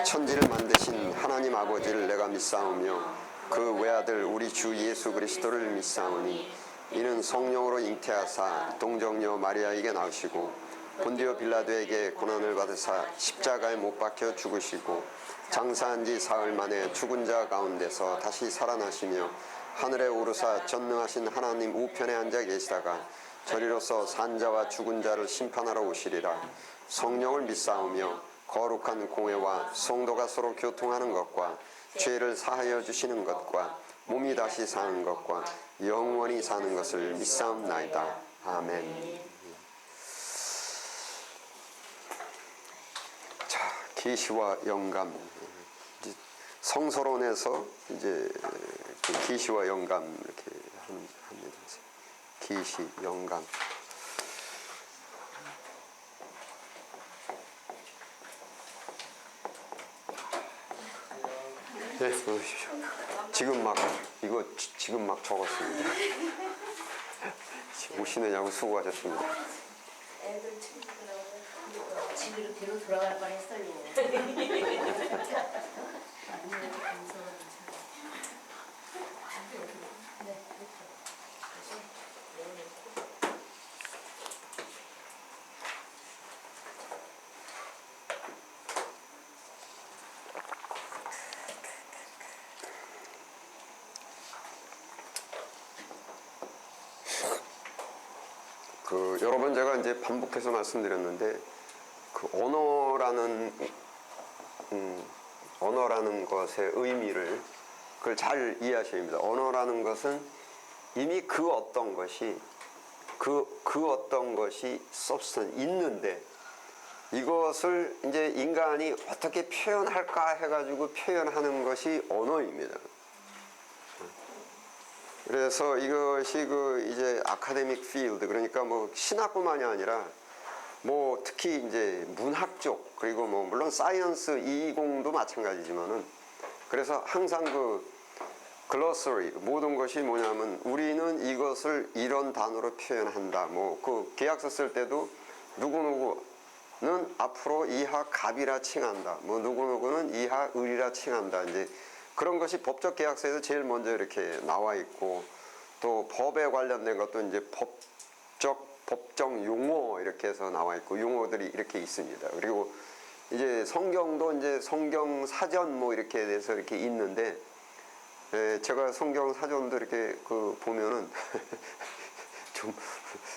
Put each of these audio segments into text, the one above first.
천지를 만드신 하나님 아버지를 내가 믿사오며 그 외아들 우리 주 예수 그리스도를 믿사오니 이는 성령으로 잉태하사 동정녀 마리아에게 나으시고 본디오 빌라도에게 고난을 받으사 십자가에 못 박혀 죽으시고 장사한 지 사흘 만에 죽은 자 가운데서 다시 살아나시며 하늘에 오르사 전능하신 하나님 우편에 앉아 계시다가 저리로서 산자와 죽은 자를 심판하러 오시리라. 성령을 믿사오며 거룩한 공회와 성도가 서로 교통하는 것과 죄를 사하여 주시는 것과 몸이 다시 사는 것과 영원히 사는 것을 믿사옵나이다. 아멘. 자, 계시와 영감. 성서론에서 이제 계시와 영감 이렇게 합니다. 계시, 영감. 네, 보십시오. 지금 막 적었습니다. 오시느냐고 수고하셨습니다. 애들 친구들하고 집으로 뒤로 돌아갈 뻔했어요. 여러 번 제가 이제 반복해서 말씀드렸는데 그 언어라는 것의 의미를 그걸 잘 이해하셔야 합니다. 언어라는 것은 이미 그 어떤 것이 substance 있는데 이것을 이제 인간이 어떻게 표현할까 해가지고 표현하는 것이 언어입니다. 그래서 이것이 이제 아카데믹 필드, 그러니까 뭐 신학뿐만이 아니라 뭐 특히 이제 문학 쪽, 그리고 뭐 물론 사이언스 이공도 마찬가지지만은 그래서 항상 글로서리 모든 것이 뭐냐면 우리는 이것을 이런 단어로 표현한다. 뭐 그 계약서 쓸 때도 누구누구는 앞으로 이하 갑이라 칭한다. 뭐 누구누구는 이하 을이라 칭한다. 이제 그런 것이 법적 계약서에서 제일 먼저 이렇게 나와 있고, 또 법에 관련된 것도 이제 법정 용어 이렇게 해서 나와 있고 용어들이 이렇게 있습니다. 그리고 이제 성경도 이제 성경 사전 뭐 이렇게 돼서 이렇게 있는데, 제가 성경 사전도 이렇게 보면은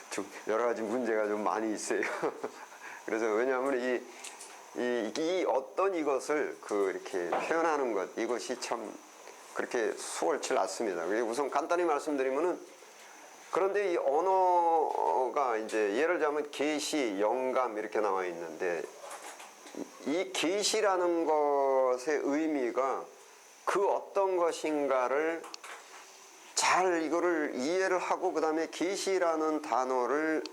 좀 여러 가지 문제가 좀 많이 있어요. 그래서 왜냐하면 이 어떤 이것을 이렇게 표현하는 것, 이것이 참 그렇게 수월치 않습니다. 우선 간단히 말씀드리면은, 그런데 이 언어가 이제 예를 들자면 계시, 영감 이렇게 나와 있는데, 이 계시라는 것의 의미가 그 어떤 것인가를 잘 이거를 이해를 하고, 그 다음에 계시라는 단어를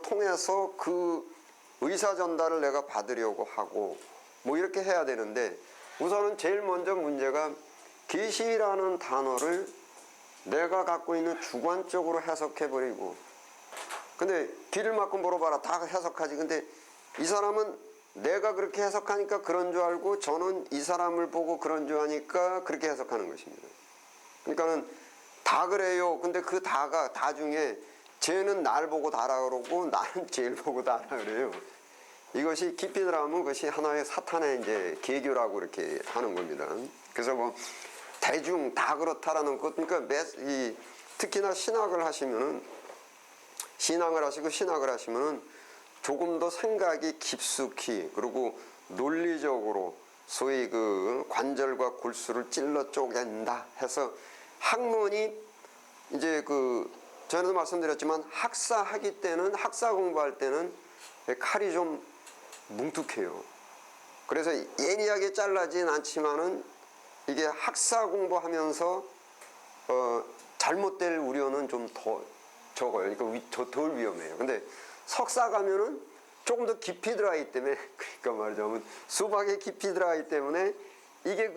통해서 그 의사 전달을 내가 받으려고 하고 뭐 이렇게 해야 되는데, 우선은 제일 먼저 문제가 계시라는 단어를 내가 갖고 있는 주관적으로 해석해버리고, 근데 귀를 막고 물어봐라 다 해석하지. 근데 이 사람은 내가 그렇게 해석하니까 그런 줄 알고, 저는 이 사람을 보고 그런 줄 아니까 그렇게 해석하는 것입니다. 그러니까는 다 그래요. 근데 그 다 중에 쟤는 날 보고 다라 그러고 나는 쟤를 보고 다라 그래요. 이것이 깊이 들어가면 그것이 하나의 사탄의 이제 계교라고 이렇게 하는 겁니다. 그래서 뭐 대중 다 그렇다라는 것, 그러니까 특히나 신학을 하시면은 조금 더 생각이 깊숙이, 그리고 논리적으로 소위 관절과 골수를 찔러 쪼갠다 해서 학문이 이제 전에도 말씀드렸지만 학사 공부할 때는 칼이 좀 뭉툭해요. 그래서 예리하게 잘라진 않지만은 이게 학사 공부하면서 잘못될 우려는 좀 더 적어요. 그러니까 덜 위험해요. 근데 석사 가면은 조금 더 깊이 들어가기 때문에, 그러니까 말하자면 수박에 깊이 들어가기 때문에 이게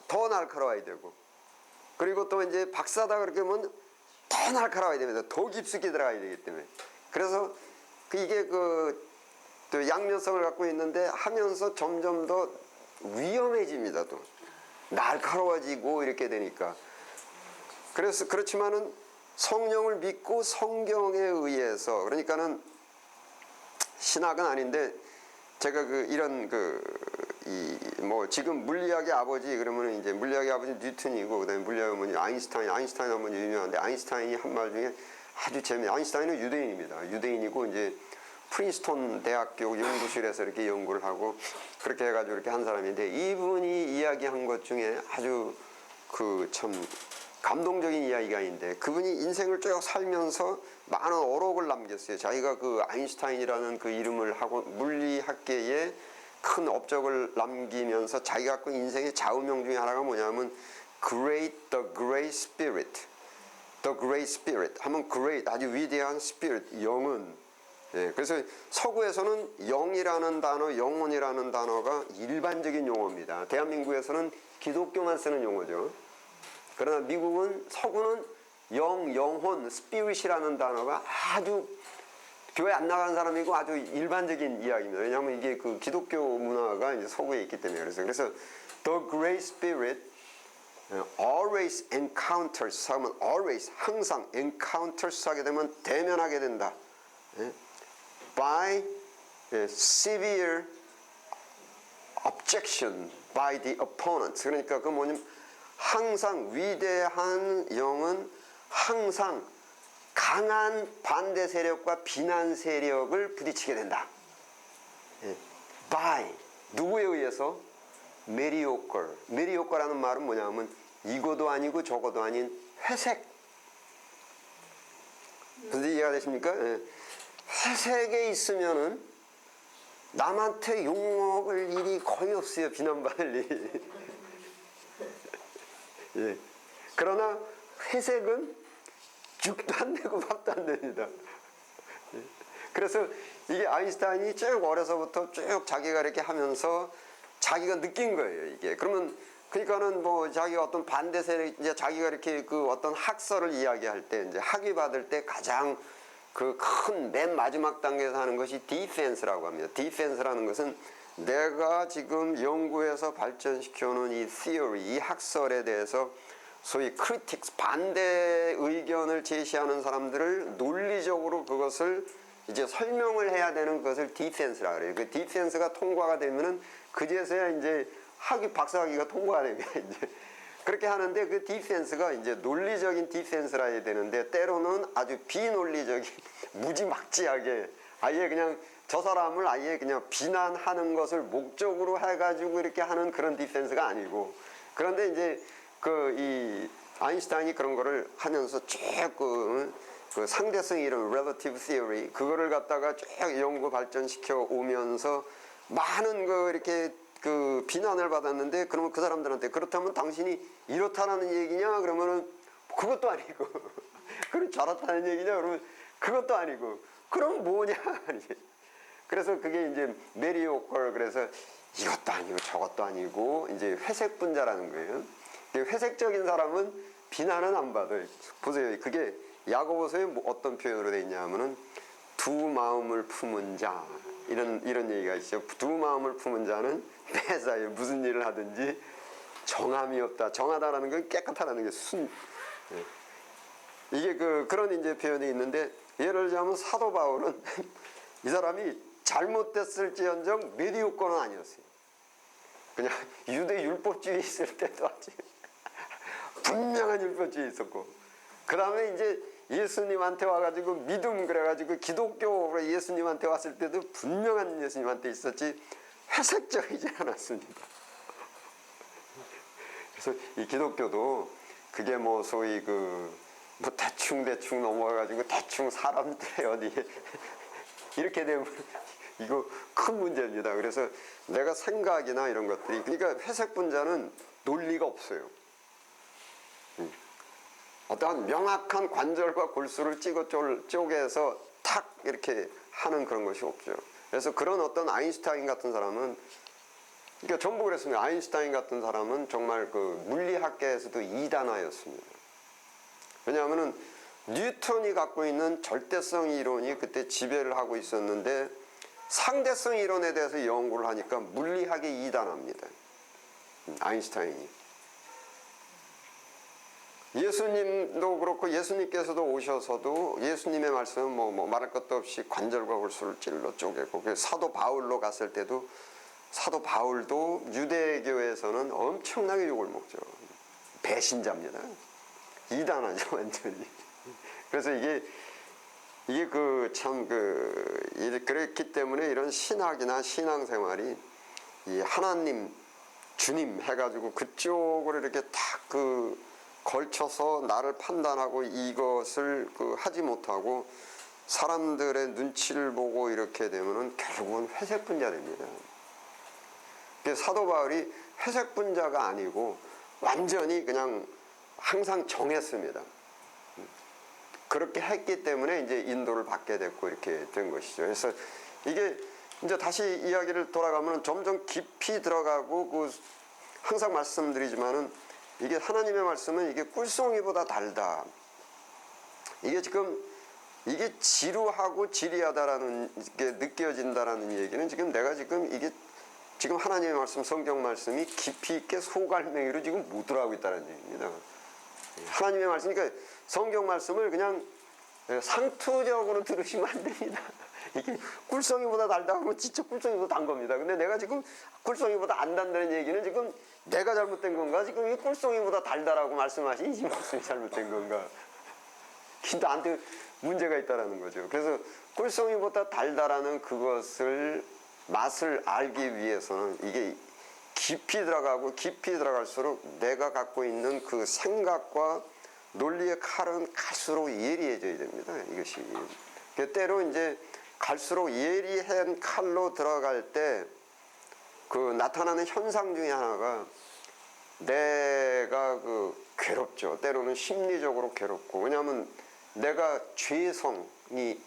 더 날카로워야 되고, 그리고 또 이제 박사다 그렇게 하면 더 날카로워야 됩니다. 더 깊숙이 들어가야 되기 때문에. 그래서 이게 또 양면성을 갖고 있는데 하면서 점점 더 위험해집니다. 또 날카로워지고 이렇게 되니까. 그래서 그렇지만은 성령을 믿고 성경에 의해서, 그러니까는 신학은 아닌데 제가 이런 뭐 지금 물리학의 아버지 그러면 이제 물리학의 아버지 뉴턴이고 그다음에 물리학의 어머니 아인슈타인 한번 유명한데, 아인슈타인이 한 말 중에 아주 재미있는, 아인슈타인은 유대인입니다. 유대인이고 이제 프린스턴 대학교 연구실에서 이렇게 연구를 하고 그렇게 해가지고 이렇게 한 사람인데, 이분이 이야기한 것 중에 아주 참 감동적인 이야기가 있는데, 그분이 인생을 쭉 살면서 많은 어록을 남겼어요. 자기가 아인슈타인이라는 그 이름을 하고 물리학계에 큰 업적을 남기면서 자기가 갖고 인생의 좌우명 중에 하나가 뭐냐면 the great spirit. the great spirit 하면 great, 아주 위대한 spirit, 영은. 예, 그래서 서구에서는 영이라는 단어, 영혼이라는 단어가 일반적인 용어입니다. 대한민국에서는 기독교만 쓰는 용어죠. 그러나 미국은, 서구는 영혼, 스피릿이라는 단어가 아주 교회 안 나가는 사람이고 아주 일반적인 이야기입니다. 왜냐하면 이게 기독교 문화가 이제 서구에 있기 때문에. 그래서 the great spirit always encounters 하면 always, 항상 encounters 하게 되면 대면하게 된다. by severe objection by the opponent. 그러니까 그 뭐냐면 항상 위대한 영은 항상 강한 반대 세력과 비난 세력을 부딪히게 된다. by 누구에 의해서? mediocre. mediocre라는 말은 뭐냐면 이거도 아니고 저거도 아닌 회색. 무슨 이해가 되십니까? 회색에 있으면은 남한테 욕먹을 일이 거의 없어요. 비난받을 일이. 예. 그러나 회색은 죽도 안 되고 밥도 안 됩니다. 예. 그래서 이게 아인슈타인이 쭉 어려서부터 쭉 자기가 이렇게 하면서 자기가 느낀 거예요, 이게. 그러니까는 뭐 자기가 어떤 반대 세력, 이제 자기가 이렇게 어떤 학설을 이야기할 때, 이제 학위 받을 때 가장 큰 맨 마지막 단계에서 하는 것이 디펜스라고 합니다. 디펜스라는 것은 내가 지금 연구해서 발전시켜놓은 이 theory, 이 학설에 대해서 소위 critics, 반대 의견을 제시하는 사람들을 논리적으로 그것을 이제 설명을 해야 되는 것을 디펜스라 그래요. 그 디펜스가 통과가 되면은 그제서야 이제 박사학위가 통과가 됩니다. 이제 그렇게 하는데, 그 디펜스가 이제 논리적인 디펜스라 해야 되는데, 때로는 아주 비논리적인 무지막지하게 아예 그냥 저 사람을 아예 그냥 비난하는 것을 목적으로 해가지고 이렇게 하는 그런 디펜스가 아니고, 그런데 이제 이 아인슈타인이 그런 거를 하면서 쭉 그 상대성 이론, relative theory, 그거를 갖다가 쭉 연구 발전시켜 오면서 많은 이렇게 비난을 받았는데, 그러면 그 사람들한테 그렇다면 당신이 이렇다는 얘기냐? 그러면은 그것도 아니고, 그럼 저렇다는 얘기냐? 그러면 그것도 아니고, 그럼 뭐냐? 그래서 그게 이제 메리오컬, 그래서 이것도 아니고 저것도 아니고 이제 회색 분자라는 거예요. 회색적인 사람은 비난은 안 받아요. 보세요. 그게 야고보서에 어떤 표현으로 되어 있냐 하면은 두 마음을 품은 자, 이런 얘기가 있죠. 두 마음을 품은 자는 매사에 무슨 일을 하든지 정함이 없다. 정하다라는 건 깨끗하다는 게 이게 그런 이제 표현이 있는데, 예를 들자면 사도 바울은 이 사람이 잘못됐을지언정 메디오커는 아니었어요. 그냥 유대 율법주의 있을 때도 아주 분명한 율법주의 있었고, 그 다음에 이제 예수님한테 와가지고 믿음, 그래가지고 기독교로 예수님한테 왔을 때도 분명한 예수님한테 있었지 회색적이지 않았습니다. 그래서 이 기독교도 그게 뭐 소위 뭐 대충 넘어가가지고 대충 사람들의 어디에 이렇게 되면 이거 큰 문제입니다. 그래서 내가 생각이나 이런 것들이, 그러니까 회색 분자는 논리가 없어요. 어떠한 명확한 관절과 골수를 쪼개서 탁 이렇게 하는 그런 것이 없죠. 그래서 그런 어떤 아인슈타인 같은 사람은, 그러니까 전부 그랬습니다. 아인슈타인 같은 사람은 정말 물리학계에서도 이단화였습니다. 왜냐하면은 뉴턴이 갖고 있는 절대성 이론이 그때 지배를 하고 있었는데, 상대성 이론에 대해서 연구를 하니까 물리학에 이단합니다. 아인슈타인이. 예수님도 그렇고 예수님께서도 오셔서도 예수님의 말씀은 뭐 말할 것도 없이 관절과 골수를 찔러 쪼개고, 사도 바울로 갔을 때도 사도 바울도 유대교에서는 엄청나게 욕을 먹죠. 배신자입니다. 이단하죠, 완전히. 그래서 이게 그랬기 때문에 이런 신학이나 신앙생활이 이 하나님, 주님 해가지고 그쪽으로 이렇게 딱 걸쳐서 나를 판단하고 이것을 하지 못하고 사람들의 눈치를 보고 이렇게 되면은 결국은 회색 분자 됩니다. 사도 바울이 회색 분자가 아니고 완전히 그냥 항상 정했습니다. 그렇게 했기 때문에 이제 인도를 받게 됐고 이렇게 된 것이죠. 그래서 이게 이제 다시 이야기를 돌아가면 점점 깊이 들어가고 항상 말씀드리지만은 이게 하나님의 말씀은 이게 꿀송이보다 달다. 이게 지금 이게 지루하고 지리하다라는 게 느껴진다라는 얘기는 지금 내가 지금 이게 지금 하나님의 말씀, 성경 말씀이 깊이 있게 소갈맹이로 지금 묻어가고 있다는 얘기입니다. 하나님의 말씀, 그러니까 성경 말씀을 그냥 상투적으로 들으시면 안 됩니다. 이게 꿀송이보다 달다 하면 진짜 꿀송이보다 단 겁니다. 근데 내가 지금 꿀송이보다 안 단다는 얘기는 지금 내가 잘못된 건가? 지금 이 꿀송이보다 달다라고 말씀하신 이 말씀이 잘못된 건가? 나한테 문제가 있다라는 거죠. 그래서 꿀송이보다 달다라는 그것을 맛을 알기 위해서는 이게 깊이 들어가고 깊이 들어갈수록 내가 갖고 있는 그 생각과 논리의 칼은 갈수록 예리해져야 됩니다. 이것이. 때로 이제 갈수록 예리한 칼로 들어갈 때 나타나는 현상 중에 하나가 내가 괴롭죠. 때로는 심리적으로 괴롭고. 왜냐하면 내가 죄성이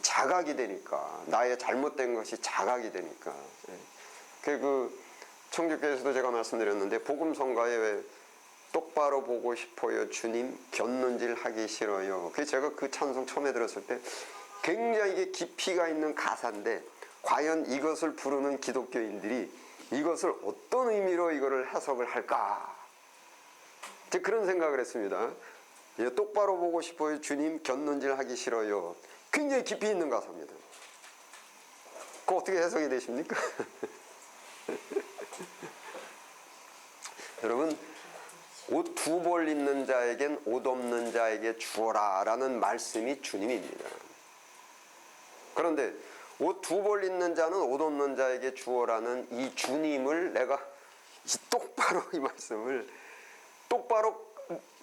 자각이 되니까, 나의 잘못된 것이 자각이 되니까. 청주교에서도 제가 말씀드렸는데 복음성가에 왜 똑바로 보고 싶어요 주님 곁눈질 하기 싫어요. 제가 그 찬송 처음에 들었을 때 굉장히 이게 깊이가 있는 가사인데 과연 이것을 부르는 기독교인들이 이것을 어떤 의미로 이거를 해석을 할까? 그런 생각을 했습니다. 똑바로 보고 싶어요 주님 곁눈질 하기 싫어요. 굉장히 깊이 있는 가사입니다. 그거 어떻게 해석이 되십니까? 여러분, 옷 두 벌 입는 자에겐 옷 없는 자에게 주어라 라는 말씀이 주님입니다. 그런데 옷 두 벌 입는 자는 옷 없는 자에게 주어라는 이 주님을 내가 똑바로 이 말씀을 똑바로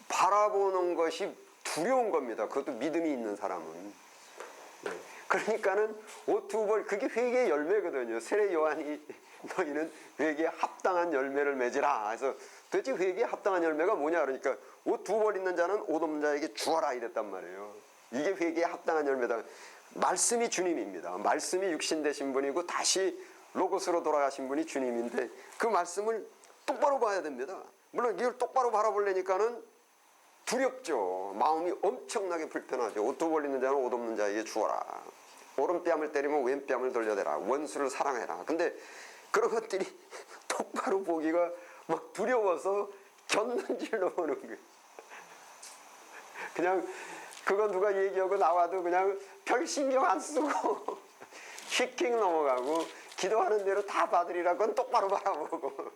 바라보는 것이 두려운 겁니다. 그것도 믿음이 있는 사람은. 그러니까는 옷 두 벌, 그게 회개의 열매거든요. 세례 요한이 너희는 회개에 합당한 열매를 맺으라. 그래서 도대체 회개에 합당한 열매가 뭐냐 그러니까 옷 두 벌 있는 자는 옷 없는 자에게 주어라 이랬단 말이에요. 이게 회개에 합당한 열매다. 말씀이 주님입니다. 말씀이 육신 되신 분이고 다시 로고스로 돌아가신 분이 주님인데 그 말씀을 똑바로 봐야 됩니다. 물론 이걸 똑바로 바라보려니까는 두렵죠. 마음이 엄청나게 불편하죠. 옷 두 벌 있는 자는 옷 없는 자에게 주어라. 오른뺨을 때리면 왼뺨을 돌려대라. 원수를 사랑해라. 근데 그런 것들이 똑바로 보기가 막 두려워서 곁눈질로 보는 거예요. 그냥 그거 누가 얘기하고 나와도 그냥 별 신경 안 쓰고 휙휙 넘어가고 기도하는 대로 다 받으리라 그건 똑바로 바라보고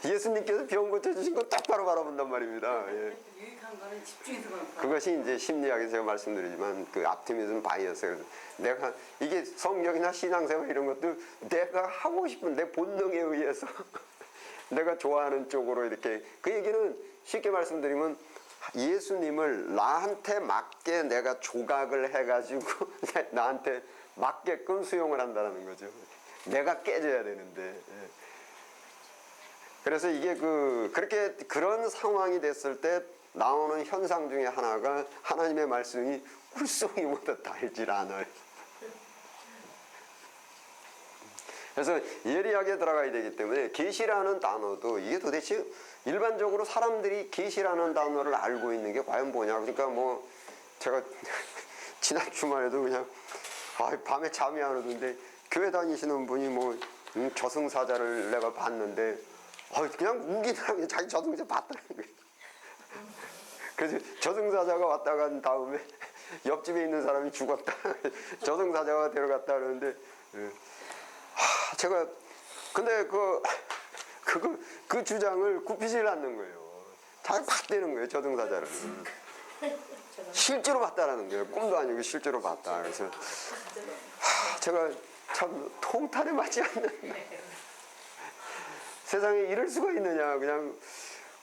예수님께서 병 고쳐주신 건 똑바로 바라본단 말입니다. 예. 유익한 거는 집중해서 보는 거야. 그것이 이제 심리학에서 제가 말씀드리지만 그 옵티미즘 바이어스. 내가 이게 성경이나 신앙생활 이런 것도 내가 하고 싶은 내 본능에 의해서 내가 좋아하는 쪽으로 이렇게 그 얘기는 쉽게 말씀드리면 예수님을 나한테 맞게 내가 조각을 해가지고 나한테 맞게끔 수용을 한다는 거죠. 내가 깨져야 되는데. 예. 그래서 이게 그렇게 그런 상황이 됐을 때 나오는 현상 중에 하나가 하나님의 말씀이 꿀송이보다 달질 않아요. 그래서 예리하게 들어가야 되기 때문에 계시라는 단어도 이게 도대체 일반적으로 사람들이 계시라는 단어를 알고 있는 게 과연 뭐냐. 그러니까 뭐 제가 지난 주말에도 그냥 밤에 잠이 안 오던데 교회 다니시는 분이 뭐 저승사자를 내가 봤는데 그냥 우기더라고요. 자기 저승사 봤다는 거예요. 그래서 저승사자가 왔다 간 다음에 옆집에 있는 사람이 죽었다. 저승사자가 데려갔다 그러는데 제가 근데 그 주장을 굽히질 않는 거예요. 잘 봤다는 거예요. 저승사자를. 실제로 봤다라는 거예요. 꿈도 아니고 실제로 봤다. 그래서 제가 참 통탄에 맞지 않는 세상에 이럴 수가 있느냐. 그냥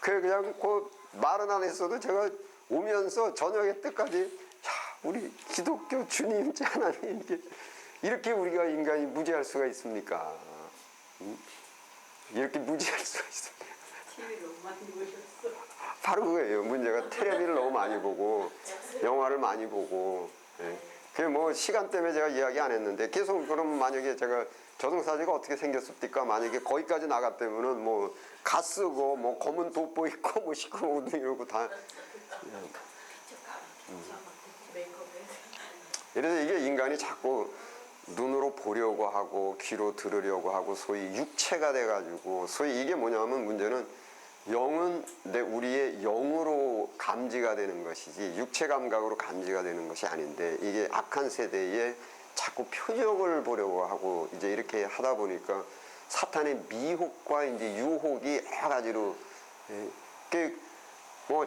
그 말은 안 했어도 제가 오면서 저녁에 때까지 우리 기독교 주님째 하나님 이렇게 우리가 인간이 무지할 수가 있습니까? 이렇게 무지할 수가 있습니까? TV를 너무 많이 보셨어. 바로 그거예요. 문제가 텔레비를 너무 많이 보고 영화를 많이 보고 그게 뭐 시간 때문에 제가 이야기 안 했는데 계속 그럼 만약에 제가 저승사자가 어떻게 생겼습니까? 만약에 거기까지 나갔다면은 뭐 가쓰고 뭐 검은 돋보 있고 뭐 시커멓고 이러고 다 이래서 이게 인간이 자꾸 눈으로 보려고 하고 귀로 들으려고 하고 소위 육체가 돼가지고 소위 이게 뭐냐면 문제는 영은 우리의 영으로 감지가 되는 것이지 육체 감각으로 감지가 되는 것이 아닌데 이게 악한 세대에 자꾸 표적을 보려고 하고 이제 이렇게 하다 보니까 사탄의 미혹과 이제 유혹이 여러 가지로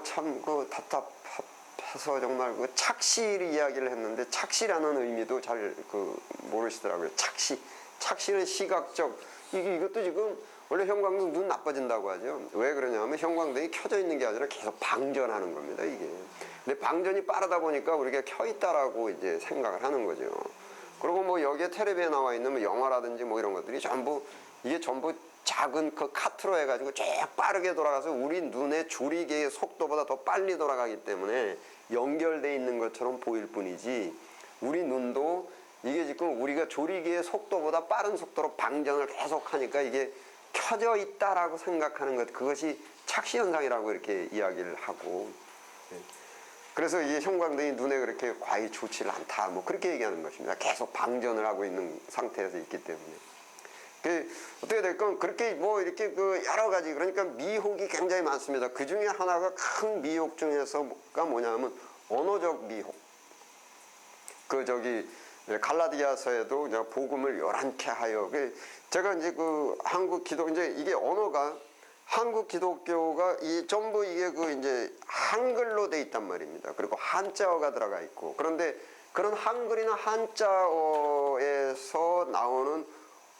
참 답답해서 정말 그 착실 이야기를 했는데 착시라는 의미도 잘 모르시더라고요. 착시는 시각적 이것도 지금 원래 형광등 눈 나빠진다고 하죠. 왜 그러냐면 형광등이 켜져 있는 게 아니라 계속 방전하는 겁니다, 이게. 근데 방전이 빠르다 보니까 우리가 켜 있다라고 이제 생각을 하는 거죠. 그리고 뭐 여기에 텔레비에 나와 있는 뭐 영화라든지 뭐 이런 것들이 전부 작은 그 카트로 해가지고 쭉 빠르게 돌아가서 우리 눈의 조리개의 속도보다 더 빨리 돌아가기 때문에 연결돼 있는 것처럼 보일 뿐이지 우리 눈도 이게 지금 우리가 조리개의 속도보다 빠른 속도로 방전을 계속 하니까 이게 켜져 있다라고 생각하는 것, 그것이 착시현상이라고 이렇게 이야기를 하고, 그래서 이 형광등이 눈에 그렇게 과히 좋지를 않다, 뭐 그렇게 얘기하는 것입니다. 계속 방전을 하고 있는 상태에서 있기 때문에. 어떻게 될건 그렇게 뭐 이렇게 여러 가지, 그러니까 미혹이 굉장히 많습니다. 그 중에 하나가 큰 미혹 중에서가 뭐냐면 언어적 미혹. 갈라디아서에도 복음을 요란케 하여. 제가 이제 한국 기독, 이제 이게 언어가 한국 기독교가 전부 이게 이제 한글로 돼 있단 말입니다. 그리고 한자어가 들어가 있고. 그런데 그런 한글이나 한자어에서 나오는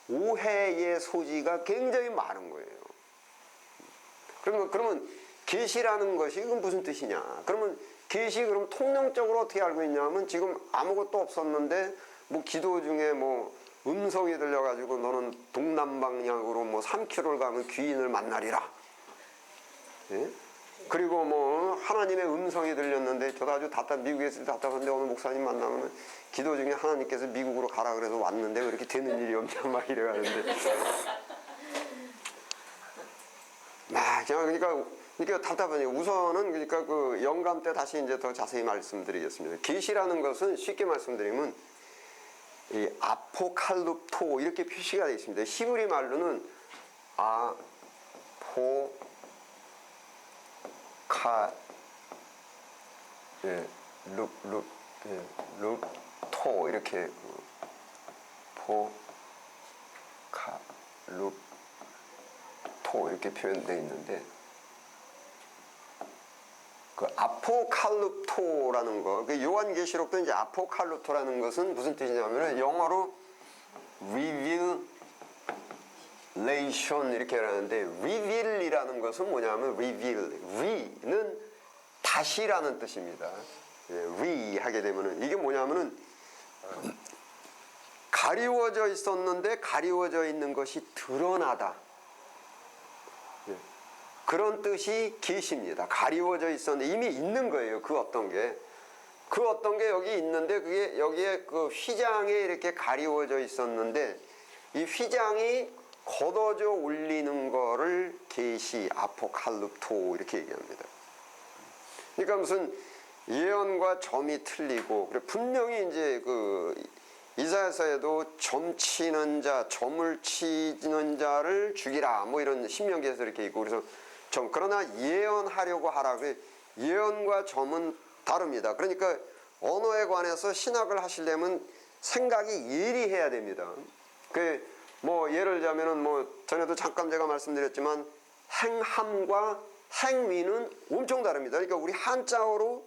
오해의 소지가 굉장히 많은 거예요. 그러면 계시라는 것이 이건 무슨 뜻이냐? 그러면 계시 그럼 통념적으로 어떻게 알고 있냐면 지금 아무것도 없었는데 뭐 기도 중에 뭐 음성이 들려가지고 너는 동남방향으로 뭐 3km를 가면 귀인을 만나리라. 예? 그리고 뭐 하나님의 음성이 들렸는데 저도 아주 미국에 있을 때 답답한데 어느 목사님 만나면 기도 중에 하나님께서 미국으로 가라 그래서 왔는데 왜 이렇게 되는 일이 없냐 막 이래가는데 그러니까 답답하네요. 우선은 그러니까 영감 때 다시 이제 더 자세히 말씀드리겠습니다. 계시라는 것은 쉽게 말씀드리면 이 아포칼립토 이렇게 표시가 되어 있습니다. 히브리 말로는 룹토 이렇게 포칼룹토 이렇게 표현되어 있는데 아포칼립토라는 거, 요한계시록도 이제 아포칼립토라는 것은 무슨 뜻이냐면 영어로 revelation 이렇게 하는데 reveal이라는 것은 뭐냐면 re는 다시라는 뜻입니다. re 하게 되면은 이게 뭐냐면은 가리워져 있었는데 가리워져 있는 것이 드러나다. 그런 뜻이 계시입니다. 가리워져 있었는데 이미 있는 거예요. 그 어떤 게 여기 있는데 그게 여기에 휘장에 이렇게 가리워져 있었는데 이 휘장이 걷어져 올리는 거를 계시 아포칼립토 이렇게 얘기합니다. 그러니까 무슨 예언과 점이 틀리고, 그래 분명히 이제 그 이사야서에도 점 치는 자, 점을 치는 자를 죽이라 뭐 이런 신명기에서 이렇게 있고, 그래서 그러나 예언하려고 하라. 예언과 점은 다릅니다. 그러니까 언어에 관해서 신학을 하시려면 생각이 예리해야 됩니다. 뭐 예를 들자면은 뭐 전에도 잠깐 제가 말씀드렸지만 행함과 행위는 엄청 다릅니다. 그러니까 우리 한자어로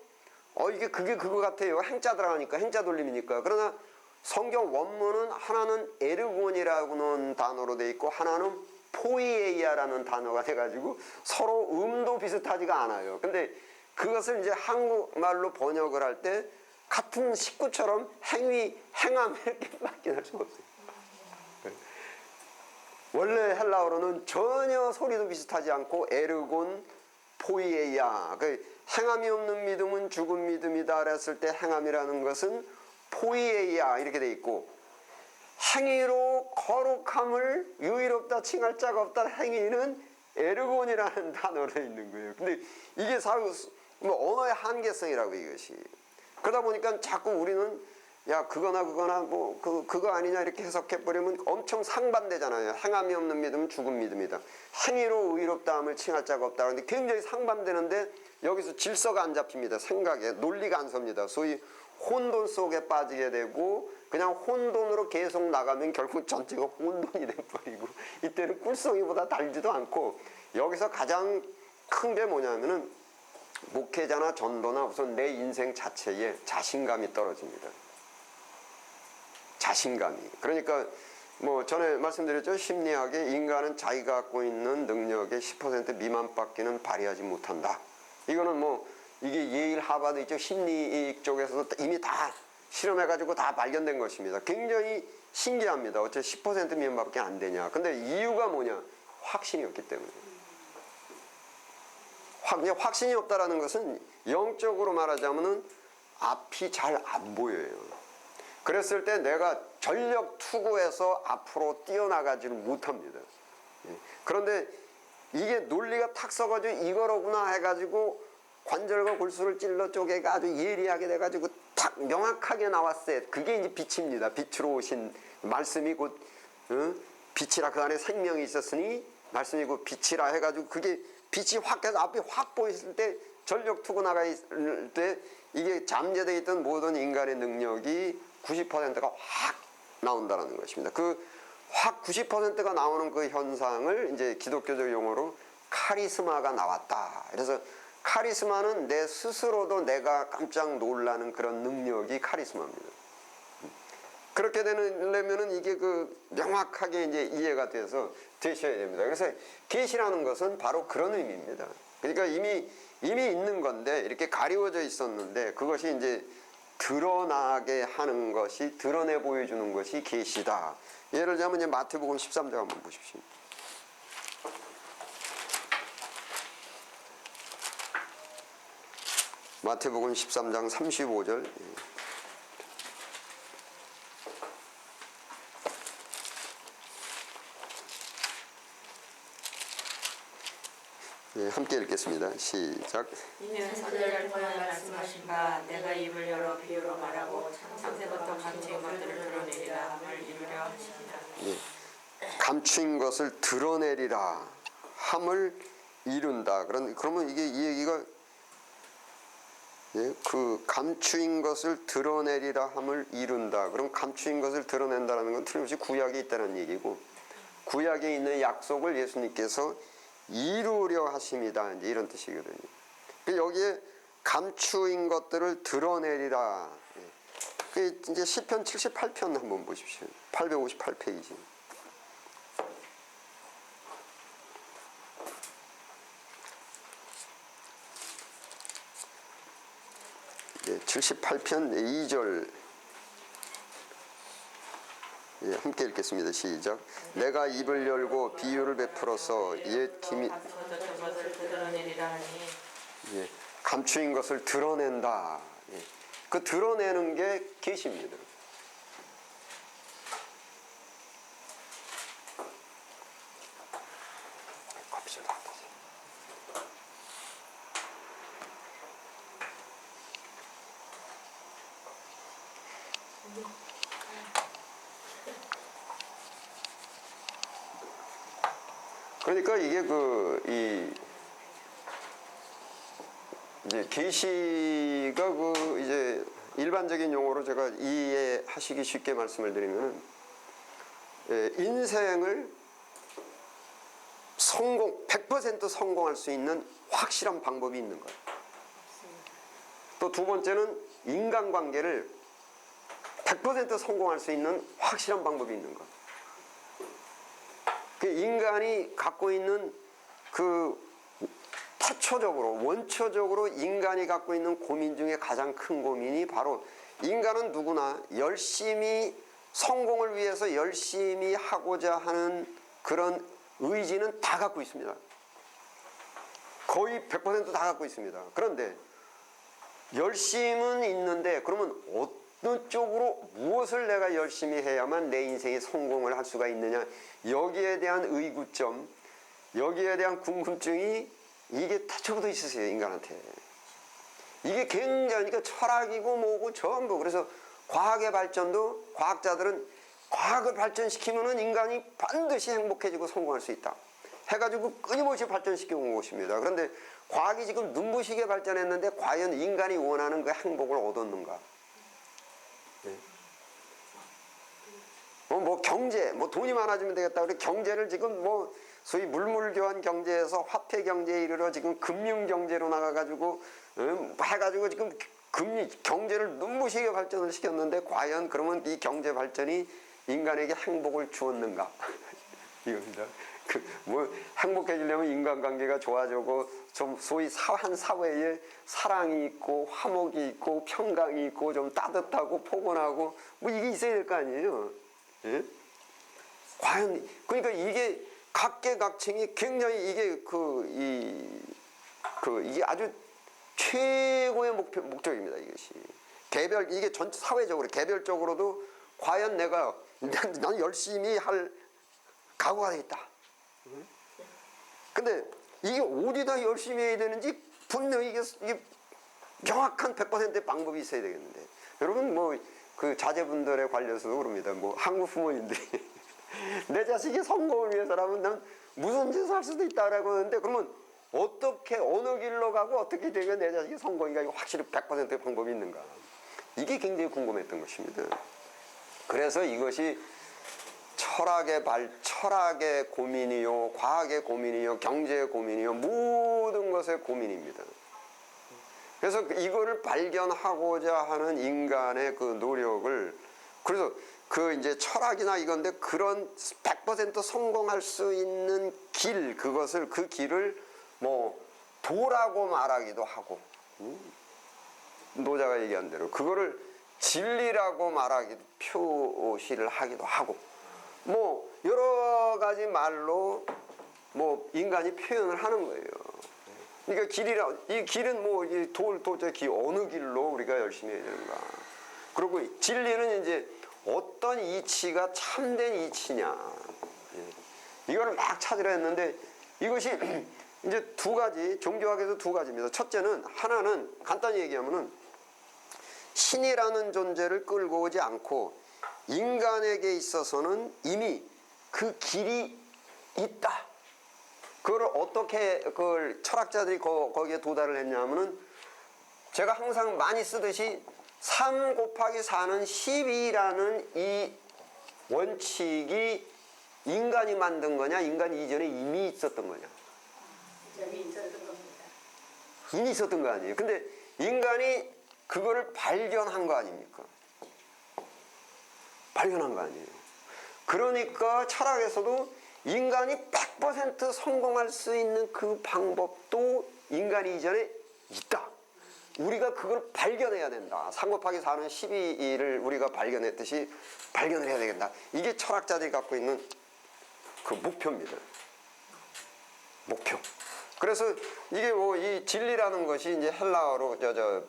이게 그게 그거 같아요. 행자 들어가니까 행자 돌림이니까. 그러나 성경 원문은 하나는 에르곤이라는 단어로 돼 있고 하나는 포이에이아라는 단어가 돼가지고 서로 음도 비슷하지가 않아요. 근데 그것을 이제 한국말로 번역을 할 때 같은 식구처럼 행위, 행함 이렇게 바뀌는 수가 없어요. 원래 헬라어로는 전혀 소리도 비슷하지 않고 에르곤, 포이에이아. 행함이 없는 믿음은 죽은 믿음이다 그랬을 때 행함이라는 것은 포이에이아 이렇게 돼 있고, 행위로 거룩함을 유의롭다 칭할 자가 없다 행위는 에르곤이라는 단어로 돼 있는 거예요. 근데 이게 뭐 언어의 한계성이라고 이것이. 그러다 보니까 자꾸 우리는 야 그거나 뭐 그거 아니냐 이렇게 해석해버리면 엄청 상반되잖아요. 행함이 없는 믿음은 죽은 믿음이다. 행위로 의롭다함을 칭할 자가 없다. 그런데 굉장히 상반되는데 여기서 질서가 안 잡힙니다. 생각에 논리가 안 섭니다. 소위 혼돈 속에 빠지게 되고 그냥 혼돈으로 계속 나가면 결국 전체가 혼돈이 돼버리고 이때는 꿀송이보다 달지도 않고, 여기서 가장 큰 게 뭐냐면은 목회자나 전도나 우선 내 인생 자체에 자신감이 떨어집니다. 자신감이. 그러니까 뭐 전에 말씀드렸죠. 심리학에 인간은 자기가 갖고 있는 능력의 10% 미만밖에는 발휘하지 못한다. 이거는 뭐 이게 예일 하버드 있죠. 심리 쪽에서도 이미 다 실험해가지고 다 발견된 것입니다. 굉장히 신기합니다. 어째 10% 미만밖에 안 되냐. 근데 이유가 뭐냐? 확신이 없기 때문에. 확신이 없다라는 것은 영적으로 말하자면은 앞이 잘 안 보여요. 그랬을 때 내가 전력 투구해서 앞으로 뛰어나가지를 못합니다. 그런데 이게 논리가 탁 서가지고 이거로구나 해가지고 관절과 골수를 찔러 쪼개가 아주 예리하게 돼가지고 탁 명확하게 나왔어요. 그게 이제 빛입니다. 빛으로 오신 말씀이 곧 빛이라, 그 안에 생명이 있었으니 말씀이 곧 빛이라 해가지고 그게 빛이 확 해서 앞이 확 보였을 때 전력 투구 나가 있을 때 이게 잠재되어 있던 모든 인간의 능력이 90%가 확 나온다는 것입니다. 그 확 90%가 나오는 그 현상을 이제 기독교적 용어로 카리스마가 나왔다. 그래서 카리스마는 내 스스로도 내가 깜짝 놀라는 그런 능력이 카리스마입니다. 그렇게 되려면은 이게 그 명확하게 이제 이해가 돼서 되셔야 됩니다. 그래서 계시라는 것은 바로 그런 의미입니다. 그러니까 이미 있는 건데 이렇게 가리워져 있었는데 그것이 이제 드러나게 하는 것이, 드러내 보여주는 것이 계시다. 예를 들자면 이제 마태복음 13장 한번 보십시오. 마태복음 13장 35절. 예, 함께 읽겠습니다. 시작. 이는 선지자를 통해 말씀하신 바 내가 입을 열어 비유로 말하고 창세부터 감추인 것들을 드러내리라 함을 이루려 하십니다. 예, 감추인 것을 드러내리라 함을 이룬다. 그러면 이게 이 얘기가 그 감추인 것을 드러내리라 함을 이룬다. 그럼 감추인 것을 드러낸다는 건 틀림없이 구약에 있다는 얘기고, 구약에 있는 약속을 예수님께서 이루려 하십니다. 이제 이런 뜻이거든요. 여기에 감추인 것들을 드러내리라. 그 이제 시편 78편 한번 보십시오. 858페이지. 예, 78편 2절. 예, 함께 읽겠습니다. 시작. 내가 입을 열고 비유를 베풀어서 옛 기미 예, 감추인 것을 드러낸다. 예, 그 드러내는 게 계시입니다. 그러니까 이게 이제 계시가 이제 일반적인 용어로 제가 이해하시기 쉽게 말씀을 드리면은, 인생을 100% 성공할 수 있는 확실한 방법이 있는 거예요. 또 두 번째는 인간관계를 100% 성공할 수 있는 확실한 방법이 있는 것. 그 인간이 갖고 있는 태초적으로, 원초적으로 인간이 갖고 있는 고민 중에 가장 큰 고민이 바로, 인간은 누구나 열심히 성공을 위해서 열심히 하고자 하는 그런 의지는 다 갖고 있습니다. 거의 100% 다 갖고 있습니다. 그런데 열심은 있는데, 그러면 어떤 쪽으로 무엇을 내가 열심히 해야만 내 인생에 성공을 할 수가 있느냐, 여기에 대한 의구점, 여기에 대한 궁금증이 이게 태초부터 있으세요, 인간한테. 이게 굉장히, 그러니까 철학이고 뭐고 전부. 그래서 과학의 발전도, 과학자들은 과학을 발전시키면은 인간이 반드시 행복해지고 성공할 수 있다 해가지고 끊임없이 발전시켜 온 것입니다. 그런데 과학이 지금 눈부시게 발전했는데 과연 인간이 원하는 그 행복을 얻었는가? 네. 뭐 경제, 뭐 돈이 많아지면 되겠다. 우리 경제를 지금 뭐 소위 물물교환 경제에서 화폐 경제에 이르러 지금 금융 경제로 나가가지고 해가지고 지금 경제를 눈부시게 발전을 시켰는데, 과연 그러면 이 경제 발전이 인간에게 행복을 주었는가? 이겁니다. 뭐 행복해지려면 인간관계가 좋아지고, 좀 소위 한 사회에 사랑이 있고 화목이 있고 평강이 있고 좀 따뜻하고 포근하고 뭐 이게 있어야 될 거 아니에요. 예? 과연 그러니까 이게 각계각층이 굉장히 이게 이게 아주 최고의 목적입니다. 이것이 이게 전 사회적으로 개별적으로도 과연 난 열심히 할 각오가 돼 있다. 근데 이게 어디다 열심히 해야 되는지 분명히 이게 명확한 100%의 방법이 있어야 되겠는데, 여러분 뭐 그 자제분들에 관련해서도 그럽니다. 뭐 한국 부모님들이 내 자식이 성공을 위해서라면 난 무슨 짓을 할 수도 있다라고 하는데, 그러면 어떻게 어느 길로 가고 어떻게 되면 내 자식이 성공이가 확실히 100%의 방법이 있는가? 이게 굉장히 궁금했던 것입니다. 그래서 이것이 철학의 고민이요, 과학의 고민이요, 경제의 고민이요, 모든 것의 고민입니다. 그래서 이거를 발견하고자 하는 인간의 그 노력을, 그래서 이제 철학이나 이건데 그런 100% 성공할 수 있는 그 길을 뭐 도라고 말하기도 하고, 노자가 얘기한 대로 그거를 진리라고 말하기도, 표시를 하기도 하고, 뭐 여러 가지 말로 뭐 인간이 표현을 하는 거예요. 그러니까 이 길은 뭐 도저히 어느 길로 우리가 열심히 해야 되는가. 그리고 진리는 이제 어떤 이치가 참된 이치냐, 이거를 막 찾으려 했는데, 이것이 이제 두 가지, 종교학에서 두 가지입니다. 첫째는, 하나는 간단히 얘기하면은 신이라는 존재를 끌고 오지 않고 인간에게 있어서는 이미 그 길이 있다. 그걸 어떻게 철학자들이 거기에 도달을 했냐면은, 제가 항상 많이 쓰듯이 3 곱하기 4는 12라는 이 원칙이 인간이 만든 거냐, 인간 이전에 이미 있었던 거냐. 이미 있었던 겁니다. 이미 있었던 거 아니에요. 근데 인간이 그거를 발견한 거 아닙니까? 발견한 거 아니에요. 그러니까 철학에서도 인간이 100% 성공할 수 있는 그 방법도 인간 이전에 있다. 우리가 그걸 발견해야 된다. 3 곱하기 4는 12를 우리가 발견했듯이 발견을 해야 되겠다. 이게 철학자들이 갖고 있는 그 목표입니다. 목표. 그래서 이게 뭐 이 진리라는 것이 이제 헬라어로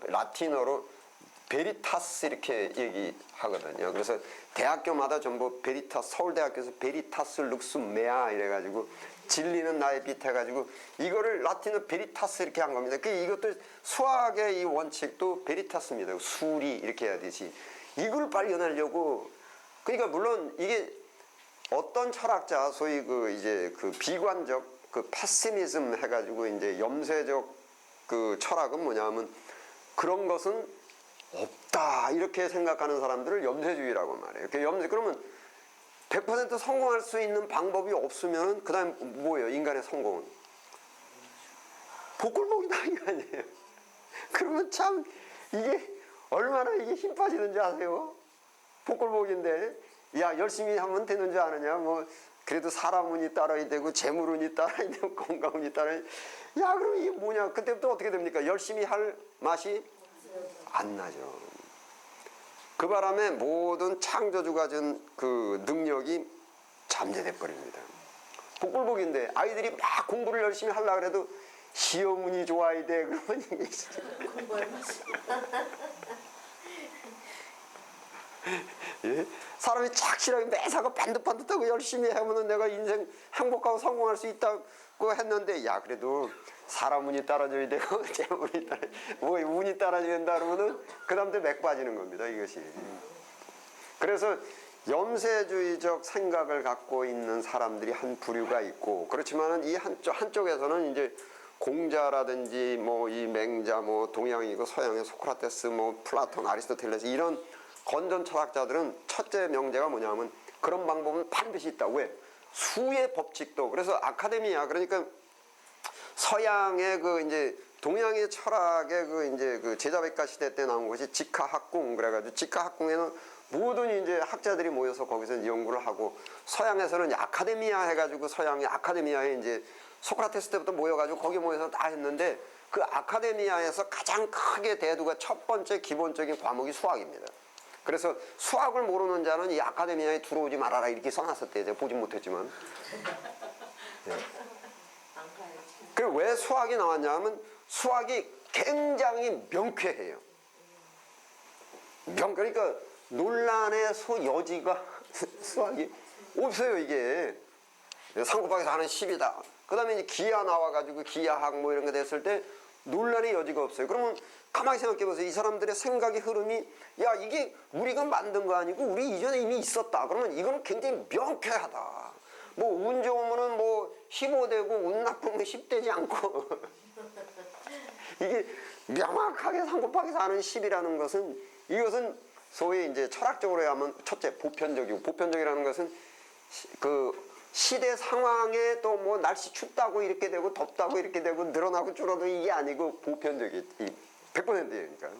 라틴어로 베리타스 이렇게 얘기하거든요. 그래서 대학교마다 전부 베리타스, 서울대학교에서 베리타스 룩숨 메아 이래가지고 진리는 나의 빛 해가지고 이거를 라틴어 베리타스 이렇게 한 겁니다. 이것도 수학의 이 원칙도 베리타스입니다. 수리 이렇게 해야 되지. 이걸 발견하려고. 그러니까 물론 이게 어떤 철학자 소위 그 이제 그 비관적 그 패시미즘 해가지고 이제 염세적 그 철학은 뭐냐면 그런 것은 없다 이렇게 생각하는 사람들을 염세주의라고 말해요. 그러면 100% 성공할 수 있는 방법이 없으면 그다음 뭐예요? 인간의 성공은 복골복이다 이거 아니에요. 그러면 참 이게 얼마나 이게 힘 빠지는지 아세요? 복골복인데 야 열심히 하면 되는 줄 아느냐? 뭐 그래도 사람 운이 따라야 되고 재물 운이 따라야 되고 건강 운이 따라야 돼. 야 그럼 이게 뭐냐? 그때부터 어떻게 됩니까? 열심히 할 맛이 안 나죠. 그 바람에 모든 창조주가 준 그 능력이 잠재돼 버립니다. 복불복인데 아이들이 막 공부를 열심히 하려고 해도 시험 운이 좋아야 돼. 그러면 이게 예? 사람이 착실하게 매사가 반듯반듯하고 열심히 하면 내가 인생 행복하고 성공할 수 있다고 했는데 야 그래도 사람 운이 따라줘야 되고 재물이 따라 뭐 운이 따라줘야 된다 그러면은 그 다음부터 맥 빠지는 겁니다 이것이. 그래서 염세주의적 생각을 갖고 있는 사람들이 한 부류가 있고 그렇지만은 이 한쪽에서는 이제 공자라든지 뭐 이 맹자 뭐 동양이고 서양의 소크라테스 뭐 플라톤 아리스토텔레스 이런 건전 철학자들은 첫째 명제가 뭐냐면 그런 방법은 반드시 있다. 왜? 수의 법칙도 그래서 아카데미아 그러니까 서양의 그 이제 동양의 철학의 그 이제 그 제자백가 시대 때 나온 것이 직하학궁 그래가지고 직하학궁에는 모든 이제 학자들이 모여서 거기서 연구를 하고 서양에서는 아카데미아 해가지고 서양의 아카데미아에 이제 소크라테스 때부터 모여가지고 거기 모여서 다 했는데 그 아카데미아에서 가장 크게 대두가 첫 번째 기본적인 과목이 수학입니다. 그래서 수학을 모르는 자는 이 아카데미아에 들어오지 말아라 이렇게 써놨었대요. 제가 보진 못했지만. 네. 그리고 왜 수학이 나왔냐면 수학이 굉장히 명쾌해요. 그러니까 논란의 여지가 수학이 없어요 이게. 상고박에서 하는 10이다. 그 다음에 이제 기하 나와가지고 기하학 뭐 이런 거 됐을 때 논란의 여지가 없어요. 그러면 가만히 생각해 보세요. 이 사람들의 생각의 흐름이 야 이게 우리가 만든 거 아니고 우리 이전에 이미 있었다. 그러면 이거는 굉장히 명쾌하다. 뭐 운 좋으면은 뭐 15되고 운 나쁘면 10되지 않고 이게 명확하게 상고박에서 하는 10이라는 것은 이것은 소위 이제 철학적으로 하면 첫째 보편적이고 보편적이라는 것은 그 시대 상황에 또 뭐 날씨 춥다고 이렇게 되고 덥다고 이렇게 되고 늘어나고 줄어도 이게 아니고 보편적이 100%니까.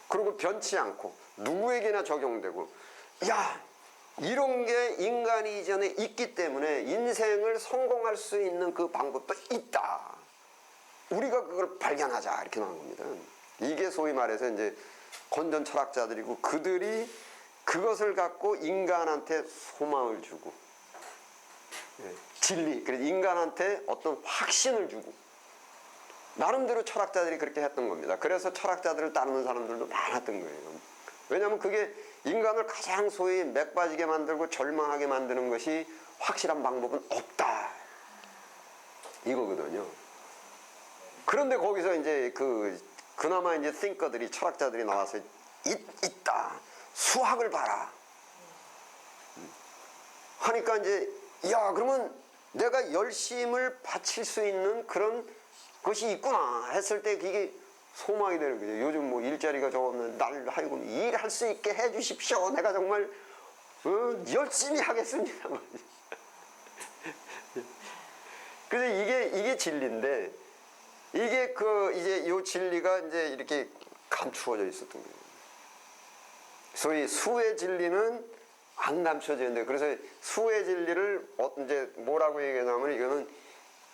그리고 변치 않고 누구에게나 적용되고 야 이런 게 인간이 이전에 있기 때문에 인생을 성공할 수 있는 그 방법도 있다. 우리가 그걸 발견하자 이렇게 나온 겁니다. 이게 소위 말해서 이제 건전 철학자들이고 그들이 그것을 갖고 인간한테 소망을 주고 진리, 그래서 인간한테 어떤 확신을 주고 나름대로 철학자들이 그렇게 했던 겁니다. 그래서 철학자들을 따르는 사람들도 많았던 거예요. 왜냐하면 그게 인간을 가장 소위 맥 빠지게 만들고 절망하게 만드는 것이 확실한 방법은 없다 이거거든요. 그런데 거기서 이제 그나마 이제 띵커들이 철학자들이 나와서 있다 수학을 봐라 하니까 이제 야 그러면 내가 열심을 바칠 수 있는 그런 것이 있구나 했을 때 그게 소망이 되는 거죠. 요즘 뭐 일자리가 적으면 날 하여금 일할 수 있게 해주십시오. 내가 정말 열심히 하겠습니다. 그래서 이게 진리인데 이게 이제 요 진리가 이제 이렇게 감추어져 있었던 거예요. 소위 수의 진리는 안 감춰져 있는데 그래서 수의 진리를 이제 뭐라고 얘기하냐면 이거는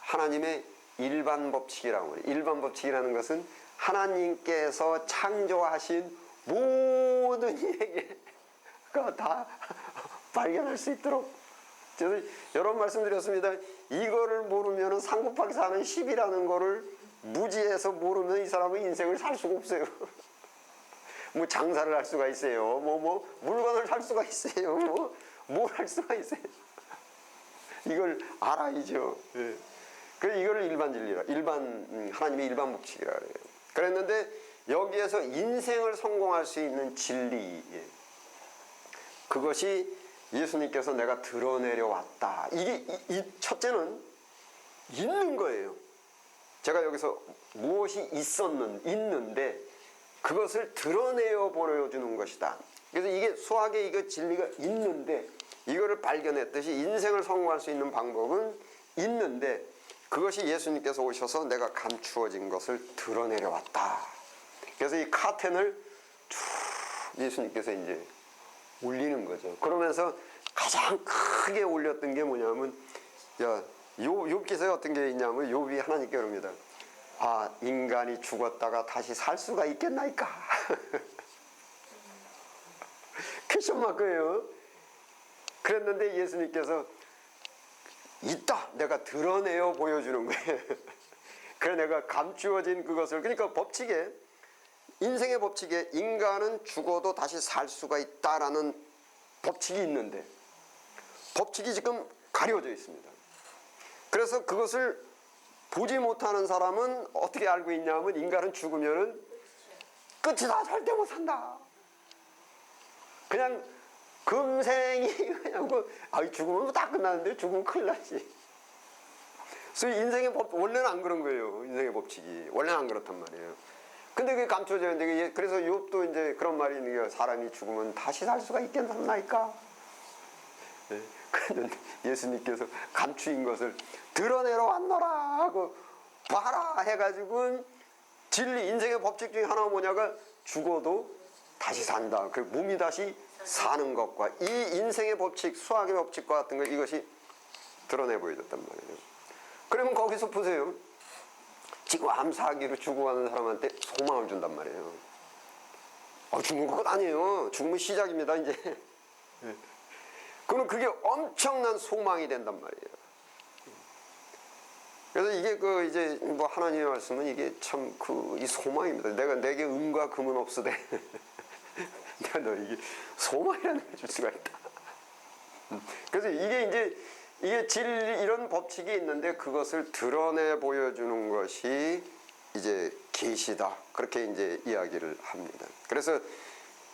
하나님의 일반 법칙이라고 해요. 일반 법칙이라는 것은 하나님께서 창조하신 모든 얘기가 다 발견할 수 있도록 저는 여러 번 말씀드렸습니다. 이거를 모르면 상고파기 사는 10이라는 거를 무지해서 모르면 이 사람은 인생을 살 수가 없어요. 뭐 장사를 할 수가 있어요. 뭐 물건을 살 수가 있어요. 뭘 할 수가 있어요. 이걸 알아야죠. 그래서 이거를 일반 진리라, 하나님의 일반 법칙이라 그래요. 그랬는데 여기에서 인생을 성공할 수 있는 진리, 그것이 예수님께서 내가 드러내려 왔다. 이게 첫째는 있는 거예요. 제가 여기서 무엇이 있는데 그것을 드러내어 보여주는 것이다. 그래서 이게 수학에 이거 진리가 있는데 이거를 발견했듯이 인생을 성공할 수 있는 방법은 있는데 그것이 예수님께서 오셔서 내가 감추어진 것을 드러내려 왔다. 그래서 이 카텐을 쭉 예수님께서 이제 올리는 거죠. 그러면서 가장 크게 올렸던 게 뭐냐면, 욥기서에 어떤 게 있냐면, 욥이 하나님께 그럽니다. 아, 인간이 죽었다가 다시 살 수가 있겠나이까? 퀘션 마크예요. 그랬는데 예수님께서 있다. 내가 드러내어 보여주는 거예요. 그래 내가 감추어진 그것을, 그러니까 법칙에, 인생의 법칙에 인간은 죽어도 다시 살 수가 있다라는 법칙이 있는데 법칙이 지금 가려져 있습니다. 그래서 그것을 보지 못하는 사람은 어떻게 알고 있냐면 인간은 죽으면은 끝이다. 절대 못 산다. 그냥 금생이 그냥 죽으면 다 끝나는데 죽으면 큰일 나지. 그래서 인생의 법 원래는 안 그런 거예요. 인생의 법칙이 원래는 안 그렇단 말이에요. 근데 그게 감춰져 있는데 그래서 욥도 이제 그런 말이 있는 게 사람이 죽으면 다시 살 수가 있겠나이까? 그런데 예수님께서 감추인 것을 드러내러 왔노라 하고 봐라 해가지고 진리 인생의 법칙 중에 하나가 뭐냐가 죽어도 다시 산다. 그 몸이 다시 사는 것과 이 인생의 법칙, 수학의 법칙과 같은 것 이것이 드러내 보여줬단 말이에요. 그러면 거기서 보세요. 지금 암사하기로 죽어가는 사람한테 소망을 준단 말이에요. 죽는 것 아니에요. 죽으면 시작입니다, 이제. 그러면 그게 엄청난 소망이 된단 말이에요. 그래서 이게 이제 뭐 하나님의 말씀은 이게 참 이 소망입니다. 내게 은과 금은 없으되 내가 너에게 소망이라는 걸 줄 수가 있다. 그래서 이게 진리 이런 법칙이 있는데 그것을 드러내 보여주는 것이 이제 계시다. 그렇게 이제 이야기를 합니다. 그래서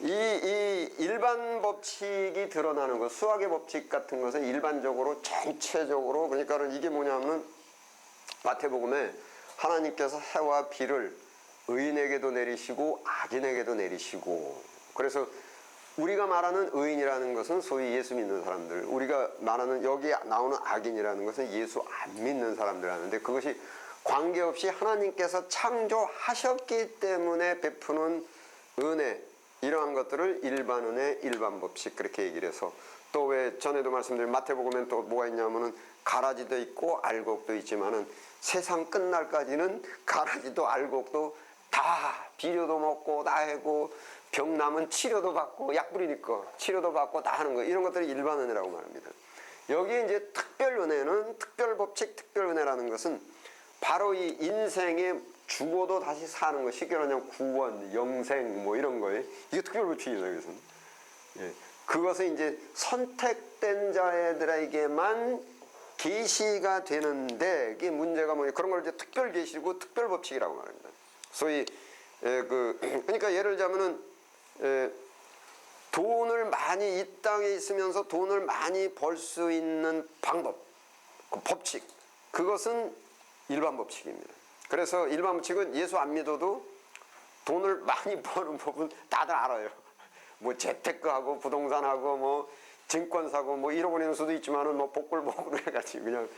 이 일반 법칙이 드러나는 것, 수학의 법칙 같은 것은 일반적으로 전체적으로 그러니까 이게 뭐냐면 마태복음에 하나님께서 해와 비를 의인에게도 내리시고 악인에게도 내리시고 그래서 우리가 말하는 의인이라는 것은 소위 예수 믿는 사람들, 우리가 말하는 여기 나오는 악인이라는 것은 예수 안 믿는 사람들 하는데 그것이 관계없이 하나님께서 창조하셨기 때문에 베푸는 은혜 이러한 것들을 일반 은혜, 일반 법칙 그렇게 얘기를 해서 또 왜 전에도 말씀드린 마태복음엔 또 뭐가 있냐면은 가라지도 있고 알곡도 있지만은 세상 끝날까지는 가라지도 알곡도 다 비료도 먹고 다 하고 병 나면 치료도 받고 약 뿌리니까 치료도 받고 다 하는 거 이런 것들이 일반 은혜라고 말합니다. 여기에 이제 특별 은혜는 특별 법칙, 특별 은혜라는 것은 바로 이 인생에 죽어도 다시 사는 거 쉽게 말하면 구원, 영생 뭐 이런 거에 이게 특별 법칙이죠. 여기서는. 예. 그것은 이제 선택된 자들에게만 계시가 되는데 이게 문제가 뭐냐 그런 걸 이제 특별 계시고 특별 법칙이라고 말합니다. 소위 그러니까 예를 들자면은 돈을 많이 이 땅에 있으면서 돈을 많이 벌 수 있는 방법, 그 법칙 그것은 일반 법칙입니다. 그래서 일반 법칙은 예수 안 믿어도 돈을 많이 버는 법은 다들 알아요. 뭐 재테크하고 부동산하고 뭐 증권 사고 뭐 잃어버리는 수도 있지만은 뭐 복불복으로 해가지고 그냥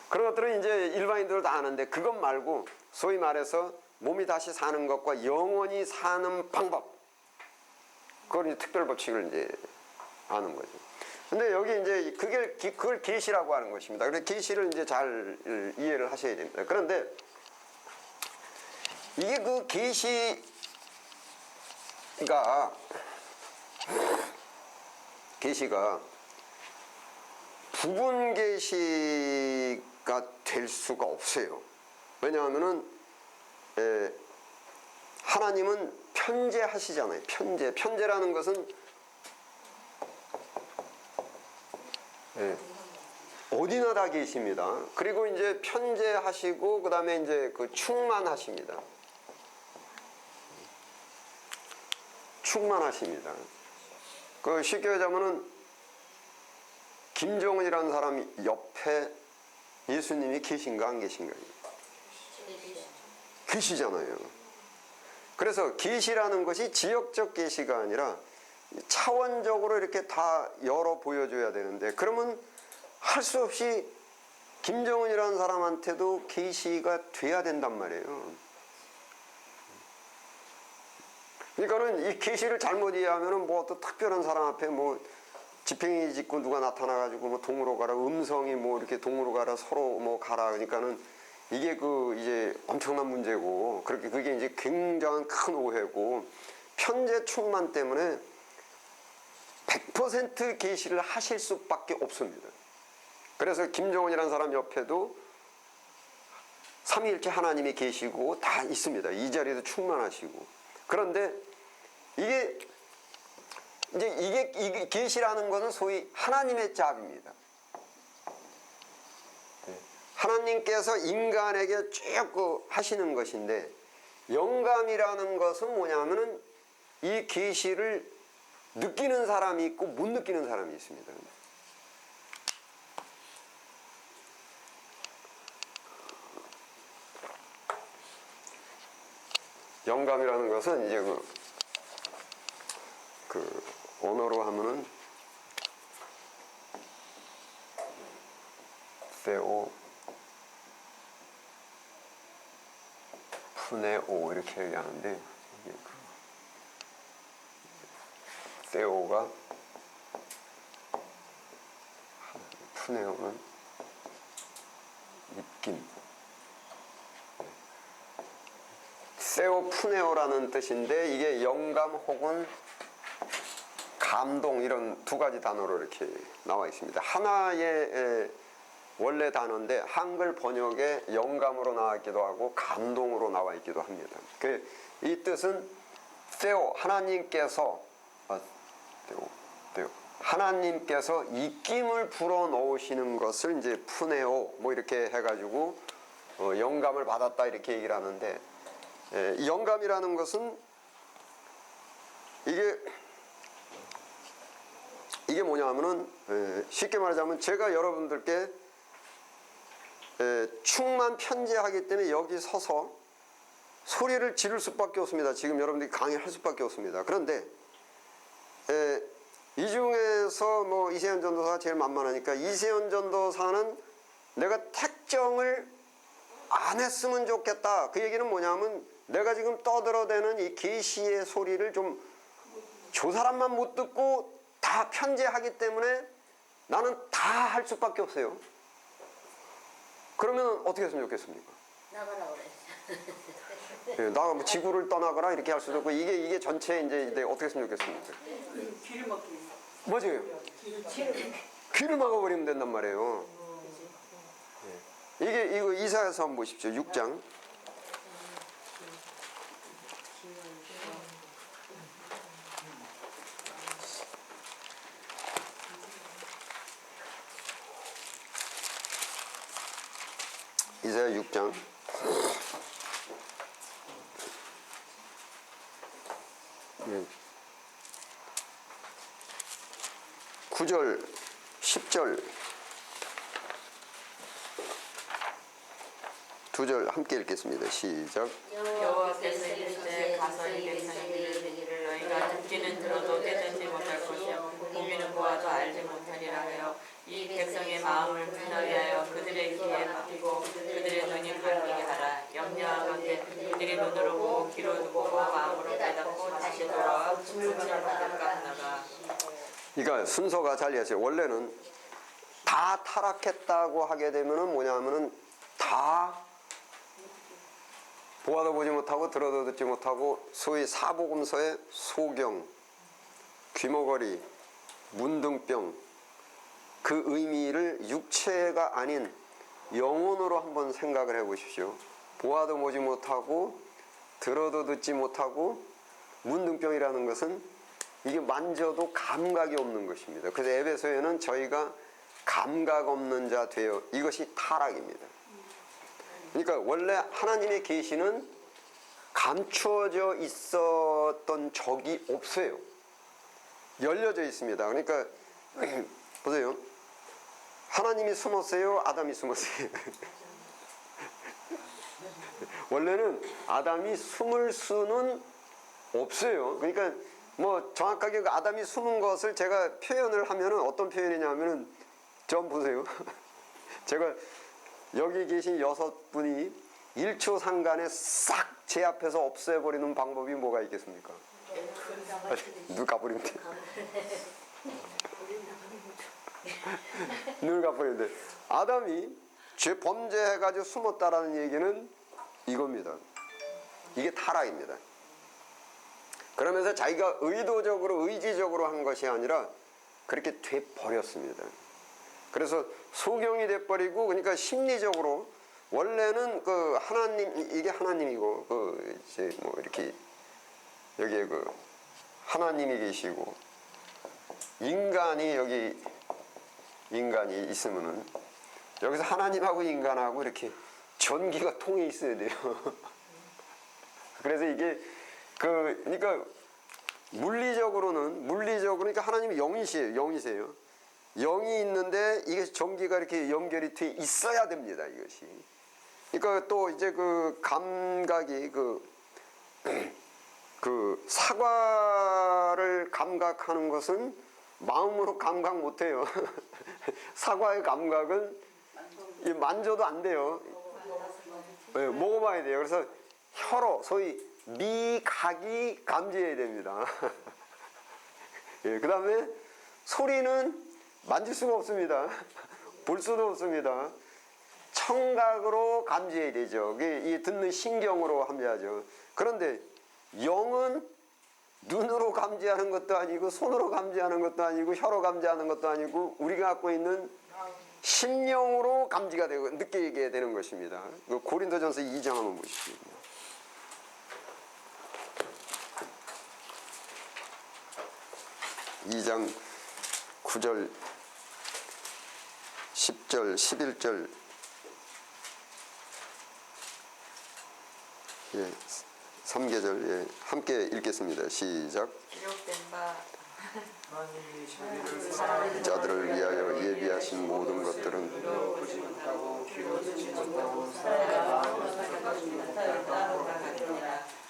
그런 것들은 이제 일반인들도 다 아는데 그것 말고 소위 말해서 몸이 다시 사는 것과 영원히 사는 방법 그걸 이제 특별 법칙을 이제 아는 거죠. 근데 여기 이제 그걸 계시라고 하는 것입니다. 그래서 계시를 이제 잘 이해를 하셔야 됩니다. 그런데 이게 그 계시가 부분 계시가 될 수가 없어요. 왜냐하면은 하나님은 편재하시잖아요. 편재라는 것은 어디나 다 계십니다. 그리고 이제 편재하시고 그다음에 이제 그 충만하십니다. 충만하십니다. 그 쉽게 얘기하면은 김정은이라는 사람 옆에 예수님이 계신가 안 계신가요? 계시잖아요. 그래서 계시라는 것이 지역적 계시가 아니라 차원적으로 이렇게 다 열어 보여줘야 되는데, 그러면 할 수 없이 김정은이라는 사람한테도 계시가 돼야 된단 말이에요. 그러니까는 이 계시를 잘못 이해하면은 뭐 또 특별한 사람 앞에 뭐 지팽이 짚고 누가 나타나가지고 뭐 동으로 가라, 음성이 뭐 이렇게 동으로 가라, 서로 뭐 가라, 그러니까는 이게 그 이제 엄청난 문제고, 그렇게 그게 이제 굉장한 큰 오해고, 편재 충만 때문에 100% 계시를 하실 수밖에 없습니다. 그래서 김정은이라는 사람 옆에도 삼위일체 하나님이 계시고 다 있습니다. 이 자리에도 충만하시고. 그런데 이게 계시라는 것은 소위 하나님의 짭입니다. 하나님께서 인간에게 쭉 하시는 것인데, 영감이라는 것은 뭐냐면은 이 계시를 느끼는 사람이 있고 못 느끼는 사람이 있습니다. 영감이라는 것은 이제 그 언어로 하면은 세오, 푸네오 이렇게 얘기하는데, 이게 세오가, 푸네오는 입김. 세오 푸네오라는 뜻인데, 이게 영감 혹은 감동, 이런 두 가지 단어로 이렇게 나와 있습니다. 하나의 원래 단어인데 한글 번역에 영감으로 나와 있기도 하고 감동으로 나와 있기도 합니다. 이 뜻은 세오, 하나님께서 하나님께서 입김을 불어 넣으시는 것을 이제 푸네오 뭐 이렇게 해가지고 영감을 받았다 이렇게 얘기를 하는데, 영감이라는 것은 이게 뭐냐면은 쉽게 말하자면 제가 여러분들께 충만 편재하기 때문에 여기 서서 소리를 지를 수밖에 없습니다. 지금 여러분들이 강의할 수밖에 없습니다. 그런데 이 중에서 뭐 이세현 전도사가 제일 만만하니까, 이세현 전도사는 내가 택정을 안 했으면 좋겠다, 그 얘기는 뭐냐면 내가 지금 떠들어대는 이 계시의 소리를 좀 저 사람만 못 듣고 다 편재하기 때문에 나는 다 할 수밖에 없어요. 그러면 어떻게 했으면 좋겠습니까? 나가라 그래. 나가 뭐 지구를 떠나거나 이렇게 할 수도 없고, 이게 전체 이제 어떻게 했으면 좋겠습니까? 귀를 먹기. 맞아요. 귀를 막아버리면 된단 말이에요. 이거 이사야서 한번 보십시오. 6장. 이사야 6장 9절 10절 두 절 함께 읽겠습니다. 시작. 여호와께서 이르시되 가서 이 백성에게 이르기를 너희가 듣기는 들어도 깨닫지 못할 것이요 보기는 보아도 알지 못하리라 하여 이 백성의 마음을 분하게 하여 그들의 귀에 막히고 그들의 눈이 감기게 하라. 염려하건대 그들이 눈으로 보고 귀로 듣고 마음으로 깨닫고 다시 돌아와 구원을 받을까 하나가. 그러니까 순서가 잘 이해하세요. 원래는 다 타락했다고 하게 되면은 뭐냐면은 다 보아도 보지 못하고 들어도 듣지 못하고, 소위 사복음서의 소경, 귀머거리, 문둥병, 그 의미를 육체가 아닌 영혼으로 한번 생각을 해보십시오. 보아도 보지 못하고 들어도 듣지 못하고, 문둥병이라는 것은 이게 만져도 감각이 없는 것입니다. 그래서 에베소에는 저희가 감각 없는 자 되어, 이것이 타락입니다. 그러니까 원래 하나님의 계시는 감추어져 있었던 적이 없어요. 열려져 있습니다. 그러니까 보세요. 하나님이 숨었어요? 아담이 숨었어요? 원래는 아담이 숨을 수는 없어요. 그러니까 뭐 정확하게 그 아담이 숨은 것을 제가 표현을 하면은 어떤 표현이냐면은 좀 보세요. 제가 여기 계신 6분이 1초 상간에 싹 제 앞에서 없애버리는 방법이 뭐가 있겠습니까? 눈 가버리면 돼. 눈을 가버리는데 아담이 죄 범죄해가지고 숨었다라는 얘기는 이겁니다. 이게 타락입니다. 그러면서 자기가 의도적으로 의지적으로 한 것이 아니라 그렇게 돼 버렸습니다. 그래서 소경이 돼 버리고 그러니까 심리적으로 원래는 그 하나님 이게 하나님이고 그 이제 뭐 이렇게 여기에 그 하나님이 계시고 인간이 여기 인간이 있으면은 여기서 하나님하고 인간하고 이렇게 전기가 통해 있어야 돼요. 그래서 이게 그러니까 물리적으로는 그러니까 하나님이 영이세요. 영이 있는데 이게 전기가 이렇게 연결이 돼 있어야 됩니다. 이것이. 그러니까 또 이제 그 감각이 그 사과를 감각하는 것은 마음으로 감각 못해요. 사과의 감각은 만져도 안 돼요. 네, 먹어봐야 돼요. 그래서 혀로 소위 미각이 감지해야 됩니다. 예, 그 다음에 소리는 만질 수가 없습니다. 볼 수도 없습니다. 청각으로 감지해야 되죠. 이 듣는 신경으로 감지하죠. 그런데 영은 눈으로 감지하는 것도 아니고 손으로 감지하는 것도 아니고 혀로 감지하는 것도 아니고 우리가 갖고 있는 심령으로 감지가 되고 느끼게 되는 것입니다. 고린도전서 2장 한번 보시죠. 2장 9절 10절 11절 예, 3계절 예, 함께 읽겠습니다. 시작. 기록된 바 자들을 위하여 예비하신 모든 것들은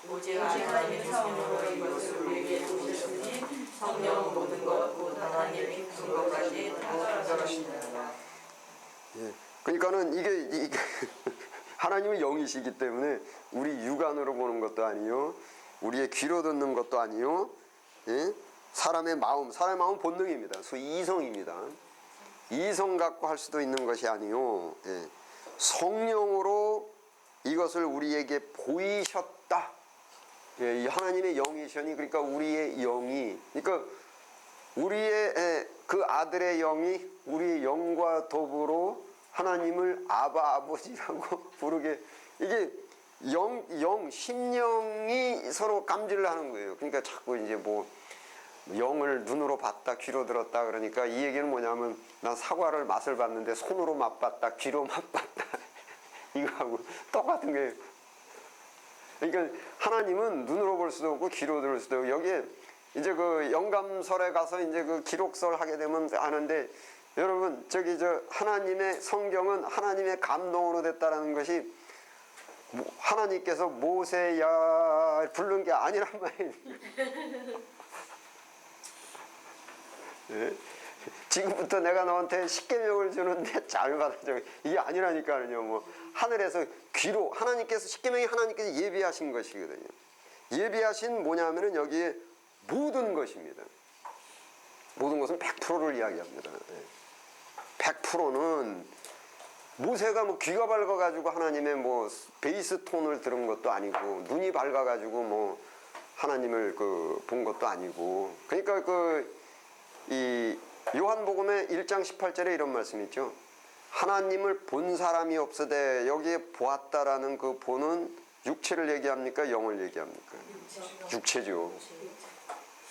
오직 하나님의 성령으로 이것을 우리에게 주셨으니 성령 모든 것 곧 하나님의 깊은 것까지 다 조사하시느니라. 예, 그러니까는 이게 하나님은 영이시기 때문에 우리 육안으로 보는 것도 아니요, 우리의 귀로 듣는 것도 아니요, 예? 사람의 마음은 본능입니다. 소위 이성입니다. 이성 갖고 할 수도 있는 것이 아니요, 예. 성령으로 이것을 우리에게 보이셨다. 예, 이 하나님의 영이시니 그러니까 우리의 영이, 그러니까 우리의 그 아들의 영이 우리의 영과 더불어 하나님을 아버지라고 부르게, 이게 심령이 서로 감지를 하는 거예요. 그러니까 자꾸 이제 뭐 영을 눈으로 봤다, 귀로 들었다 그러니까 이 얘기는 뭐냐면 난 사과를 맛을 봤는데 손으로 맛봤다, 귀로 맛봤다 이거하고 똑같은 거예요. 그러니까 하나님은 눈으로 볼 수도 없고 귀로 들을 수도 없고, 여기에 이제 그 영감설에 가서 이제 그 기록설 하게 되면 아는데, 여러분 저기 하나님의 성경은 하나님의 감동으로 됐다라는 것이 하나님께서 모세야 부른 게 아니란 말이에요. 네? 지금부터 내가 너한테 십계명을 주는데 잘 받아줘, 이게 아니라니까요. 뭐 하늘에서 귀로 하나님께서 십계명이 하나님께서 예비하신 것이거든요. 예비하신 뭐냐면은 여기에 모든 것입니다. 모든 것은 100%를 이야기합니다. 100%는 모세가 뭐 귀가 밝아가지고 하나님의 뭐 베이스 톤을 들은 것도 아니고, 눈이 밝아가지고 뭐 하나님을 본 것도 아니고, 그러니까 이 요한복음의 1장 18절에 이런 말씀이 있죠. 하나님을 본 사람이 없으되, 여기에 보았다라는 그 보는 육체를 얘기합니까? 영을 얘기합니까? 육체죠.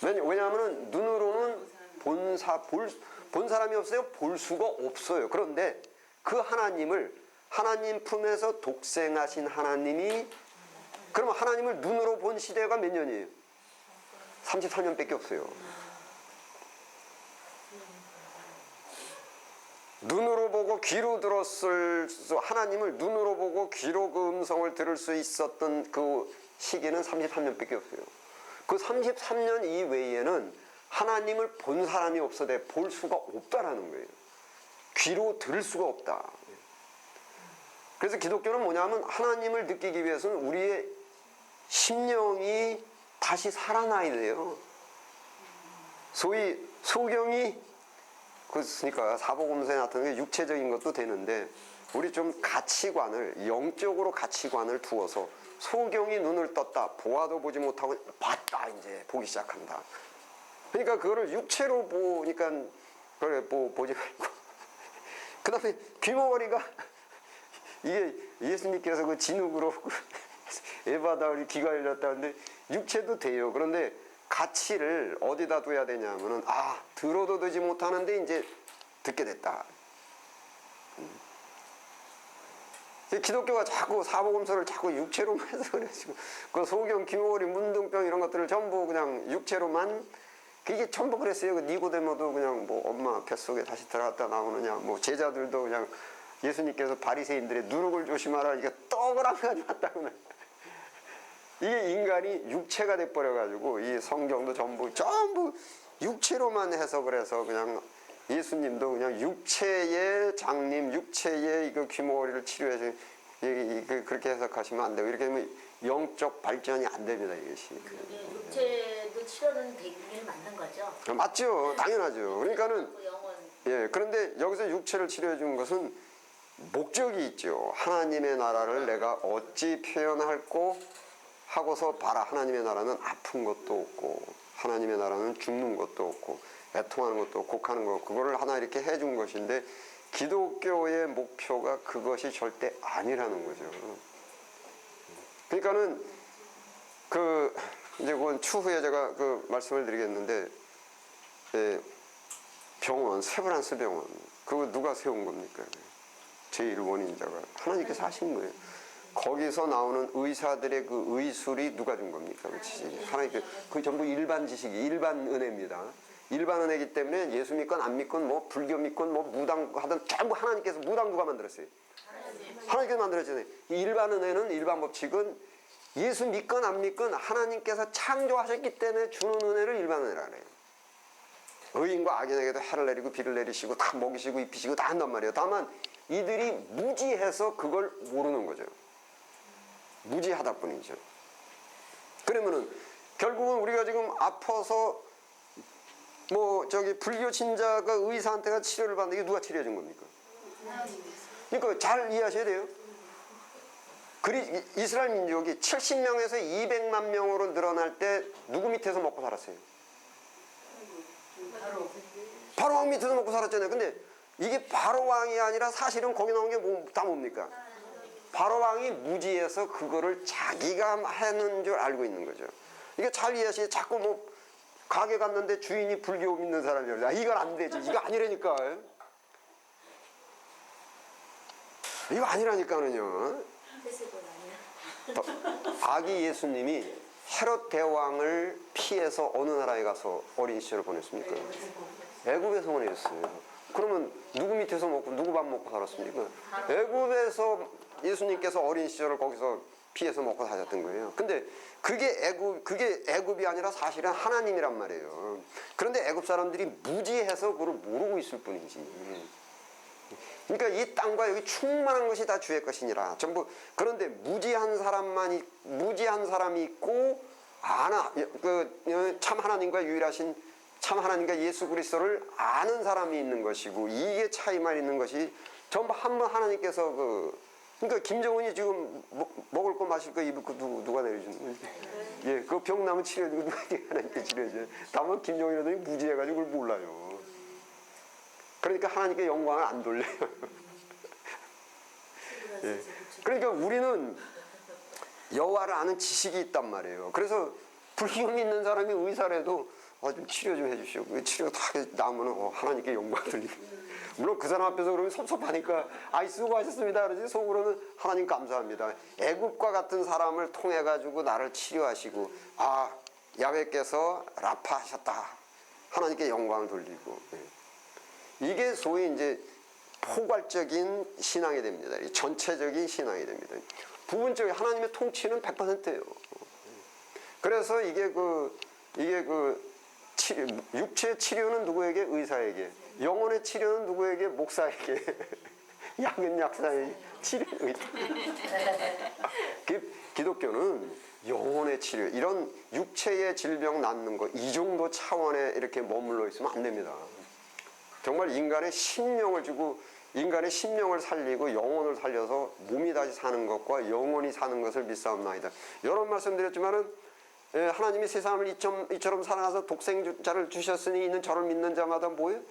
왜냐하면 눈으로는 본 사람이 없어요. 볼 수가 없어요. 그런데 그 하나님을, 하나님 품에서 독생하신 하나님이 그러면 하나님을 눈으로 본 시대가 몇 년이에요? 33년밖에 없어요. 눈으로 보고 귀로 들었을 하나님을 눈으로 보고 귀로 그 음성을 들을 수 있었던 그 시기는 33년밖에 없어요. 그 33년 이외에는 하나님을 본 사람이 없어도 볼 수가 없다라는 거예요. 귀로 들을 수가 없다. 그래서 기독교는 뭐냐면 하나님을 느끼기 위해서는 우리의 심령이 다시 살아나야 돼요. 소위 소경이 그러니까 사복음서에 나타나는 게 육체적인 것도 되는데 우리 좀 가치관을 영적으로 가치관을 두어서 소경이 눈을 떴다 보아도 보지 못하고 봤다 이제 보기 시작한다. 그러니까 그거를 육체로 보니까 그래 보지 말고 그 다음에 귀머거리가 이게 예수님께서 그 진흙으로 에바다 우리 귀가 열렸다는데 육체도 돼요. 그런데 가치를 어디다 둬야 되냐면은 들어도 되지 못하는데 이제 듣게 됐다. 기독교가 자꾸 사복음서를 자꾸 육체로만 해서 그래가지고 그 소경, 귀머거리, 문둥병 이런 것들을 전부 그냥 육체로만 그게 전부 그랬어요. 그 니고데모도 그냥 뭐 엄마 뱃속에 다시 들어갔다 나오느냐 뭐 제자들도 그냥 예수님께서 바리새인들의 누룩을 조심하라 이게 떡을 안 가져왔다고 이게 인간이 육체가 돼버려가지고 이 성경도 전부 육체로만 해석을 해서 그냥 예수님도 그냥 육체의 장님, 육체의 이거 귀머거리를 치료해서 그렇게 해석하시면 안 되고 이렇게 하면 영적 발전이 안 됩니다 이것이. 육체도 치료는 되길 맞는 거죠. 맞죠, 당연하죠. 그러니까는 그 영혼. 예, 그런데 여기서 육체를 치료해 준 것은 목적이 있죠. 하나님의 나라를 내가 어찌 표현할고 하고서 봐라. 하나님의 나라는 아픈 것도 없고 하나님의 나라는 죽는 것도 없고 애통하는 것도 없고 곡하는 것 그거를 하나 이렇게 해준 것인데 기독교의 목표가 그것이 절대 아니라는 거죠. 그러니까는 이제 그건 추후에 제가 그 말씀을 드리겠는데 병원 세브란스 병원 그거 누가 세운 겁니까? 제1 원인자가 하나님께서 하신 거예요. 거기서 나오는 의사들의 그 의술이 누가 준 겁니까? 하나님께 그 전부 일반 지식이 일반 은혜입니다. 일반 은혜이기 때문에 예수 믿건 안 믿건 뭐 불교 믿건 뭐 무당 하든 전부 하나님께서 무당 누가 만들었어요? 하나님께서 만들었잖아요. 이 일반 은혜는 일반 법칙은 예수 믿건 안 믿건 하나님께서 창조하셨기 때문에 주는 은혜를 일반 은혜라 그래요. 의인과 악인에게도 해를 내리고 비를 내리시고 다 먹이시고 입히시고 다 한단 말이에요. 다만 이들이 무지해서 그걸 모르는 거죠. 무지하다 뿐이죠. 그러면은 결국은 우리가 지금 아파서 불교 신자가 의사한테가 치료를 받는데 이게 누가 치료해 준 겁니까? 그러니까 잘 이해하셔야 돼요. 이스라엘 민족이 70명에서 200만 명으로 늘어날 때 누구 밑에서 먹고 살았어요? 바로 왕 밑에서 먹고 살았잖아요. 근데 이게 바로 왕이 아니라 사실은 거기 나온 게 다 뭡니까? 바로 왕이 무지해서 그거를 자기가 하는 줄 알고 있는 거죠. 이게 잘 이해하시죠? 자꾸 가게 갔는데 주인이 불교 믿는 사람이야. 이건 안 되지. 이거 아니라니까. 이거 아니라니까는요. 아기 예수님이 헤롯 대왕을 피해서 어느 나라에 가서 어린 시절을 보냈습니까? 애굽에서 보냈어요. 그러면 누구 밑에서 먹고 누구 밥 먹고 살았습니까? 애굽에서 예수님께서 어린 시절을 거기서 피해서 먹고 사셨던 거예요. 근데 그게 애굽이 아니라 사실은 하나님이란 말이에요. 그런데 애굽 사람들이 무지해서 그걸 모르고 있을 뿐이지. 그러니까 이 땅과 여기 충만한 것이 다 주의 것이니라. 전부 그런데 무지한 사람이 있고 참 하나님과 유일하신 참 하나님과 예수 그리스도를 아는 사람이 있는 것이고 이게 차이만 있는 것이 전부 한번 하나님께서 그러니까 김정은이 지금 먹을 거 마실 거 입을 거 누가 내려주는 거지? 예, 그 병 나면 치료해주고 누가 하나님께 치료해줘요. 다만 김정은이라더니 무지해가지고 그걸 몰라요. 그러니까 하나님께 영광을 안 돌려요. 예. 그러니까 우리는 여호와를 아는 지식이 있단 말이에요. 그래서 불교 믿는 사람이 의사라도 좀 치료 좀 해주시오. 치료 다 나오면 하나님께 영광 돌리고 물론 그 사람 앞에서 그러면 섭섭하니까 아이 수고하셨습니다 그러지 속으로는 하나님 감사합니다. 애굽과 같은 사람을 통해 가지고 나를 치료하시고 아 야훼께서 라파하셨다 하나님께 영광을 돌리고 이게 소위 이제 포괄적인 신앙이 됩니다. 전체적인 신앙이 됩니다. 부분적인 하나님의 통치는 100%예요. 그래서 이게 육체의 치료는 누구에게? 의사에게. 영혼의 치료는 누구에게? 목사에게. 약은 약사의 치료. 기독교는 영혼의 치료, 이런 육체의 질병 낫는 거, 이 정도 차원에 이렇게 머물러 있으면 안 됩니다. 정말 인간의 신명을 주고 인간의 신명을 살리고 영혼을 살려서 몸이 다시 사는 것과 영혼이 사는 것을 믿사옵나이다. 여러 번 말씀드렸지만은 하나님이 세상을 이처럼 사랑하사 독생자를 주셨으니 이는 저를 믿는 자마다 뭐예요?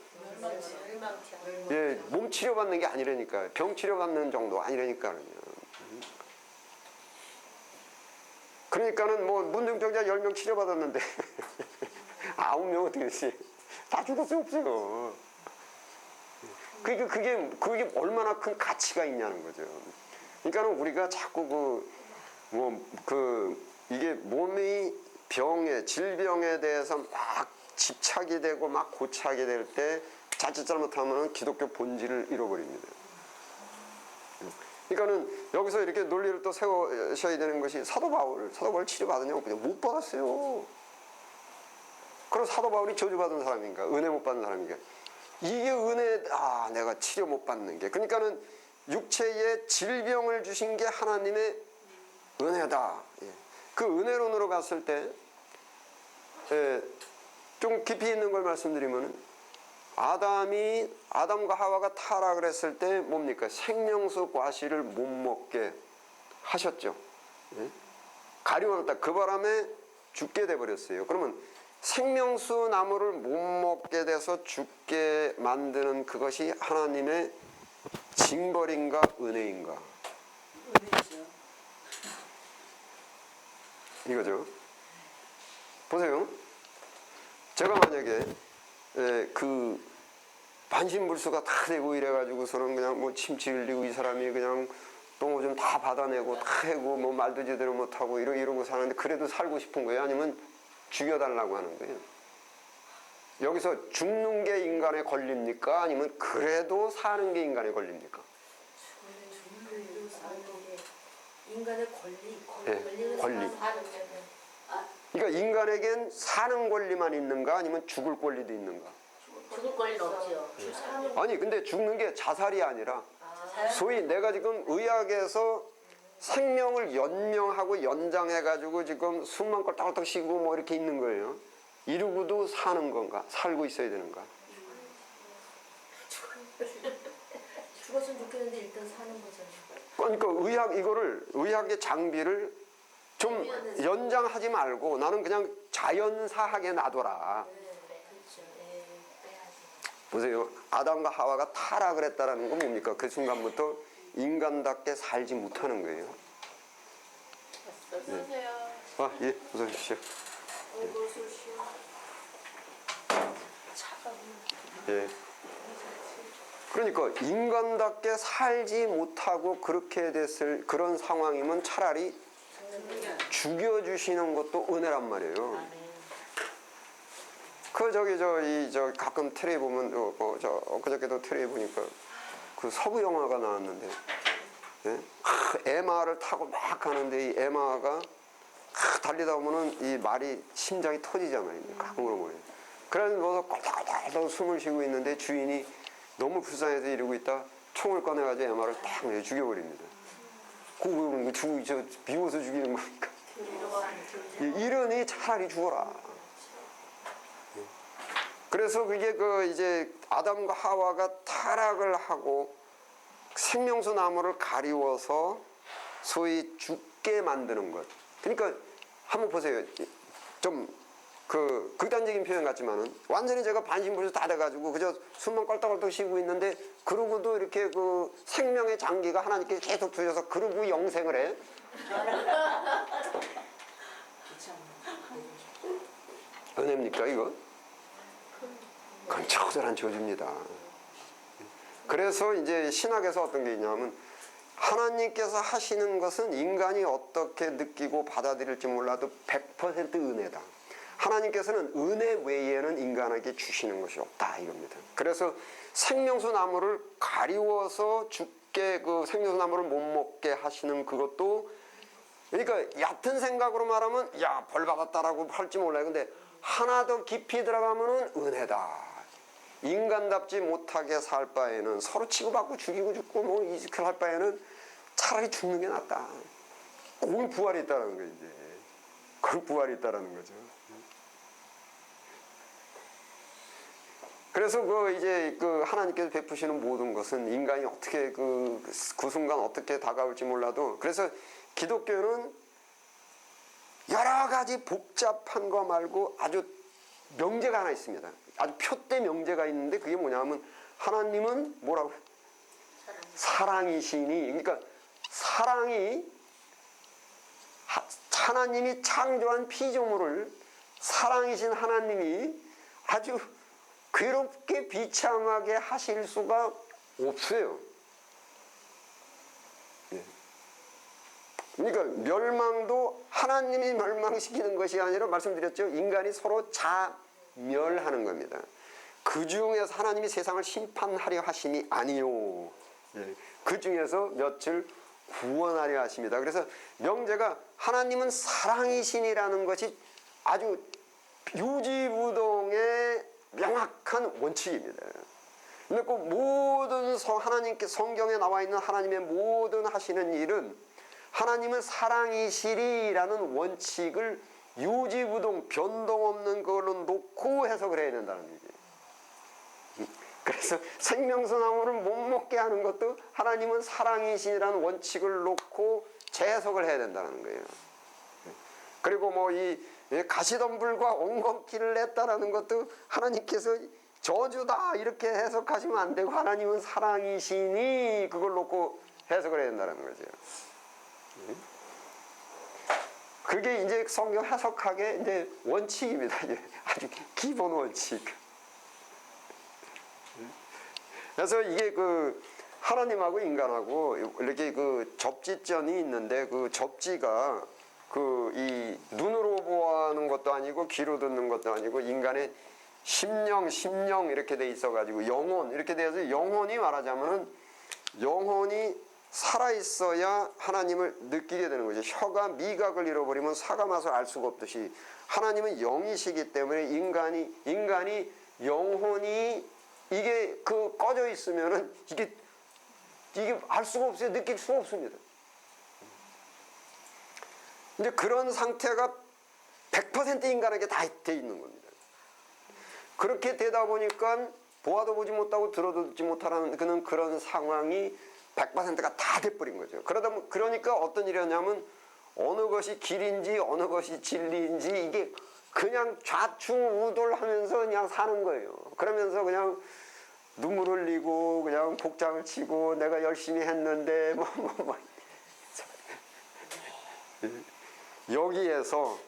예, 몸 치료받는 게 아니라니까요. 병 치료받는 정도 아니라니까요. 그러니까는 뭐 문둥병자 10명 치료받았는데 9명 어떻게 됐지? 다 죽었어요, 없어요. 그게 얼마나 큰 가치가 있냐는 거죠. 그러니까는 우리가 자꾸 이게 몸이 질병에 대해서 막 집착이 되고 막 고착이 될 때 자칫 잘못하면 기독교 본질을 잃어버립니다. 그러니까는 여기서 이렇게 논리를 또 세우셔야 되는 것이 사도 바울 치료받았냐고 그냥 못 받았어요. 그럼 사도 바울이 저주받은 사람인가? 은혜 못 받은 사람인가? 이게 내가 치료 못 받는 게. 그러니까는 육체에 질병을 주신 게 하나님의 은혜다. 그 은혜론으로 갔을 때, 좀 깊이 있는 걸 말씀드리면은, 아담과 하와가 타락을 했을 때 뭡니까? 생명수 과실을 못 먹게 하셨죠. 가리워놨다. 그 바람에 죽게 돼버렸어요. 그러면 생명수 나무를 못 먹게 돼서 죽게 만드는 그것이 하나님의 징벌인가 은혜인가? 은혜죠. 이거죠. 보세요. 제가 만약에 반신불수가 다 되고 이래가지고서는 그냥 뭐 침치 흘리고 이 사람이 그냥 똥 오줌 다 받아내고 다 해고 뭐 말도 제대로 못하고 이러고 사는데 그래도 살고 싶은 거예요? 아니면 죽여달라고 하는 거예요? 여기서 죽는 게 인간의 권리입니까? 아니면 그래도 사는 게 인간의 권리입니까? 인간의 권리. 네, 권리. 그러니까 인간에겐 사는 권리만 있는가? 아니면 죽을 권리도 있는가? 죽을 권리는 없죠. 아니 근데 죽는 게 자살이 아니라 소위 내가 지금 의학에서 생명을 연명하고 연장해가지고 지금 숨만 꼴딱꼴딱 쉬고 뭐 이렇게 있는 거예요. 이러고도 사는 건가? 살고 있어야 되는가? 죽었으면 좋겠는데 일단 사는 거잖아요. 그러니까 의학의 장비를 좀 연장하지 말고 나는 그냥 자연사하게 놔둬라. 보세요. 아담과 하와가 타락을 했다라는 건 뭡니까? 그 순간부터 인간답게 살지 못하는 거예요. 어서오세요. 예, 어서 오십시오. 예. 그러니까 인간답게 살지 못하고 그렇게 됐을 그런 상황이면 차라리 죽여주시는 것도 은혜란 말이에요. 가끔 텔레비 보면 엊그저께도 텔레비 보니까 그 서부 영화가 나왔는데, 에마를 타고 막 가는데 이 에마가 달리다 보면은 이 말이 심장이 터지잖아요. 가끔으로 보면. 그래서 꼴딱꼴딱 숨을 쉬고 있는데 주인이 너무 불쌍해서 이러고 있다 총을 꺼내가지고 에마를 딱 죽여버립니다. 미워서 죽이는 거니까. 이러니 차라리 죽어라. 그래서 그게 이제 아담과 하와가 타락을 하고 생명수 나무를 가리워서 소위 죽게 만드는 것. 그러니까 한번 보세요. 좀 극단적인 표현 같지만은 완전히 제가 반신불수 다 돼가지고 그저 숨만 껄떡껄떡 쉬고 있는데 그러고도 이렇게 생명의 장기가 하나님께 계속 주셔서 그러고 영생을 해. 은혜입니까 이거? 그건 처절한 저주입니다. 그래서 이제 신학에서 어떤 게 있냐면 하나님께서 하시는 것은 인간이 어떻게 느끼고 받아들일지 몰라도 100% 은혜다. 하나님께서는 은혜 외에는 인간에게 주시는 것이 없다 이겁니다. 그래서 생명수 나무를 가리워서 죽게 그 생명수 나무를 못 먹게 하시는 그것도, 그러니까 얕은 생각으로 말하면 야 벌 받았다라고 할지 몰라요. 근데 하나 더 깊이 들어가면은 은혜다. 인간답지 못하게 살 바에는 서로 치고받고 죽이고 죽고 뭐 이렇게 할 바에는 차라리 죽는 게 낫다. 거기 부활이 있다는 거예요. 이제 거기 부활이 있다는 거죠. 그래서 이제 하나님께서 베푸시는 모든 것은 인간이 어떻게 그 순간 어떻게 다가올지 몰라도, 그래서 기독교는 여러 가지 복잡한 거 말고 아주 명제가 하나 있습니다. 아주 표대 명제가 있는데 그게 뭐냐면 하나님은 뭐라고? 사랑이시니. 그러니까 사랑이 하나님이 창조한 피조물을 사랑이신 하나님이 아주 괴롭게 비참하게 하실 수가 없어요. 그러니까 멸망도 하나님이 멸망시키는 것이 아니라 말씀드렸죠. 인간이 서로 자멸하는 겁니다. 그 중에서 하나님이 세상을 심판하려 하심이 아니요. 그 중에서 몇을 구원하려 하십니다. 그래서 명제가 하나님은 사랑이신이라는 것이 아주 유지부동의 명확한 원칙입니다. 근데 그 모든 하나님께 성경에 나와 있는 하나님의 모든 하시는 일은 하나님은 사랑이시리라는 원칙을 유지부동 변동 없는 걸로 놓고 해석을 해야 된다는 얘기예요. 그래서 생명수 나무를 못 먹게 하는 것도 하나님은 사랑이시라는 원칙을 놓고 재해석을 해야 된다는 거예요. 그리고 뭐 이 가시덤불과 엉겅퀴를 냈다라는 것도 하나님께서 저주다 이렇게 해석하시면 안 되고 하나님은 사랑이시니 그걸 놓고 해석을 해야 된다는 거죠. 그게 이제 성경 해석학의 이제 원칙입니다. 이제 아주 기본 원칙. 그래서 이게 하나님하고 인간하고 이렇게 접지점이 있는데 그 접지가 이 눈으로 보아하는 것도 아니고 귀로 듣는 것도 아니고 인간의 심령 이렇게 돼 있어가지고 영혼 이렇게 돼서 영혼이 말하자면은 영혼이 살아있어야 하나님을 느끼게 되는 거죠. 혀가 미각을 잃어버리면 사과 맛을 알 수가 없듯이 하나님은 영이시기 때문에 인간이 영혼이 이게 꺼져 있으면은 이게 알 수가 없어요. 느낄 수가 없습니다. 이제 그런 상태가 100% 인간에게 다 돼 있는 겁니다. 그렇게 되다 보니까 보아도 보지 못하고 들어도 듣지 못하는 그런 상황이 100%가 다 돼버린 거죠. 그러니까 어떤 일이 냐면 어느 것이 길인지 어느 것이 진리인지 이게 그냥 좌충우돌하면서 그냥 사는 거예요. 그러면서 그냥 눈물 흘리고 그냥 복장을 치고 내가 열심히 했는데 여기에서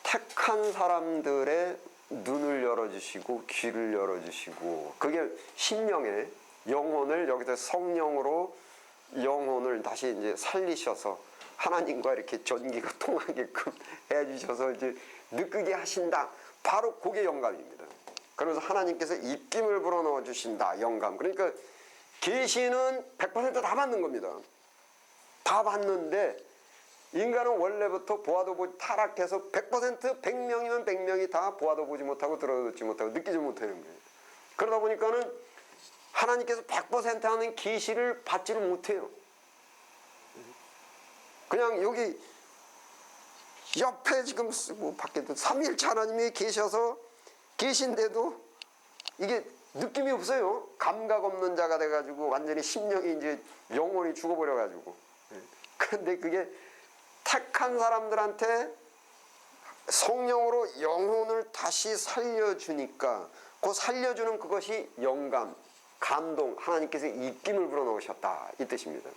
택한 사람들의 눈을 열어주시고 귀를 열어주시고 그게 심령의 영혼을 여기서 성령으로 영혼을 다시 이제 살리셔서 하나님과 이렇게 전기가 통하게끔 해주셔서 이제 느끼게 하신다. 바로 그게 영감입니다. 그러면서 하나님께서 입김을 불어넣어 주신다. 영감. 그러니까 계시는 100% 다 받는 겁니다. 다 받는데 인간은 원래부터 보아도 보지 타락해서 100% 100명이면 100명이 다 보아도 보지 못하고 들어도 듣지 못하고 느끼지 못하는 거예요. 그러다 보니까는 하나님께서 100% 하는 계시를 받지를 못해요. 그냥 여기 옆에 지금 밖에도 삼위일체 하나님이 계셔서 계신데도 이게 느낌이 없어요. 감각 없는 자가 돼가지고 완전히 심령이 이제 영혼이 죽어버려가지고. 그런데 그게 택한 사람들한테 성령으로 영혼을 다시 살려주니까 그 살려주는 그것이 영감, 감동, 하나님께서 입김을 불어넣으셨다 이 뜻입니다.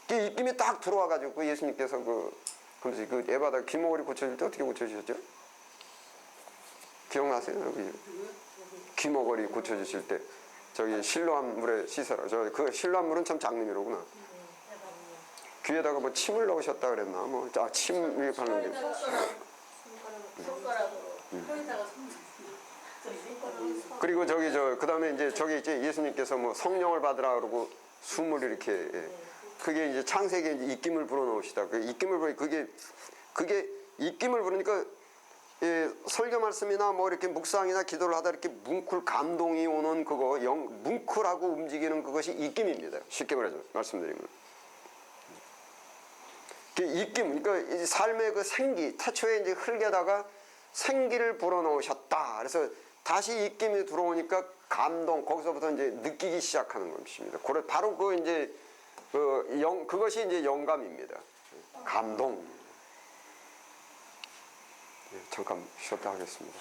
그 입김이 딱 들어와가지고 예수님께서 그 에바다 귀머거리 고쳐줄 때 어떻게 고쳐주셨죠? 기억나세요? 귀머거리 고쳐주실 때 저기 실로암 물에 씻어라. 저 그 실로암 물은 참 장님이로구나. 귀에다가 뭐 침을 넣으셨다 그랬나? 뭐 침을 바르는 게. 손가락으로 혀에다가 그리고 저기 그다음에 이제 저기 이제 예수님께서 뭐 성령을 받으라 그러고 숨을 이렇게 그게 이제 창세기에 이제 입김을 불어넣으시다. 그 입김을 불 그게 입김을 부르니까 설교 말씀이나 뭐 이렇게 묵상이나 기도를 하다 이렇게 뭉클 감동이 오는 그거 뭉클하고 움직이는 그것이 입김입니다. 쉽게 말씀드리면. 입김, 그러니까 이 삶의 그 생기, 태초에 이제 흙에다가 생기를 불어넣으셨다. 그래서 다시 입김이 들어오니까 감동, 거기서부터 이제 느끼기 시작하는 것입니다. 바로 그 이제 그것이 이제 영감입니다. 감동. 잠깐 쉬었다 하겠습니다.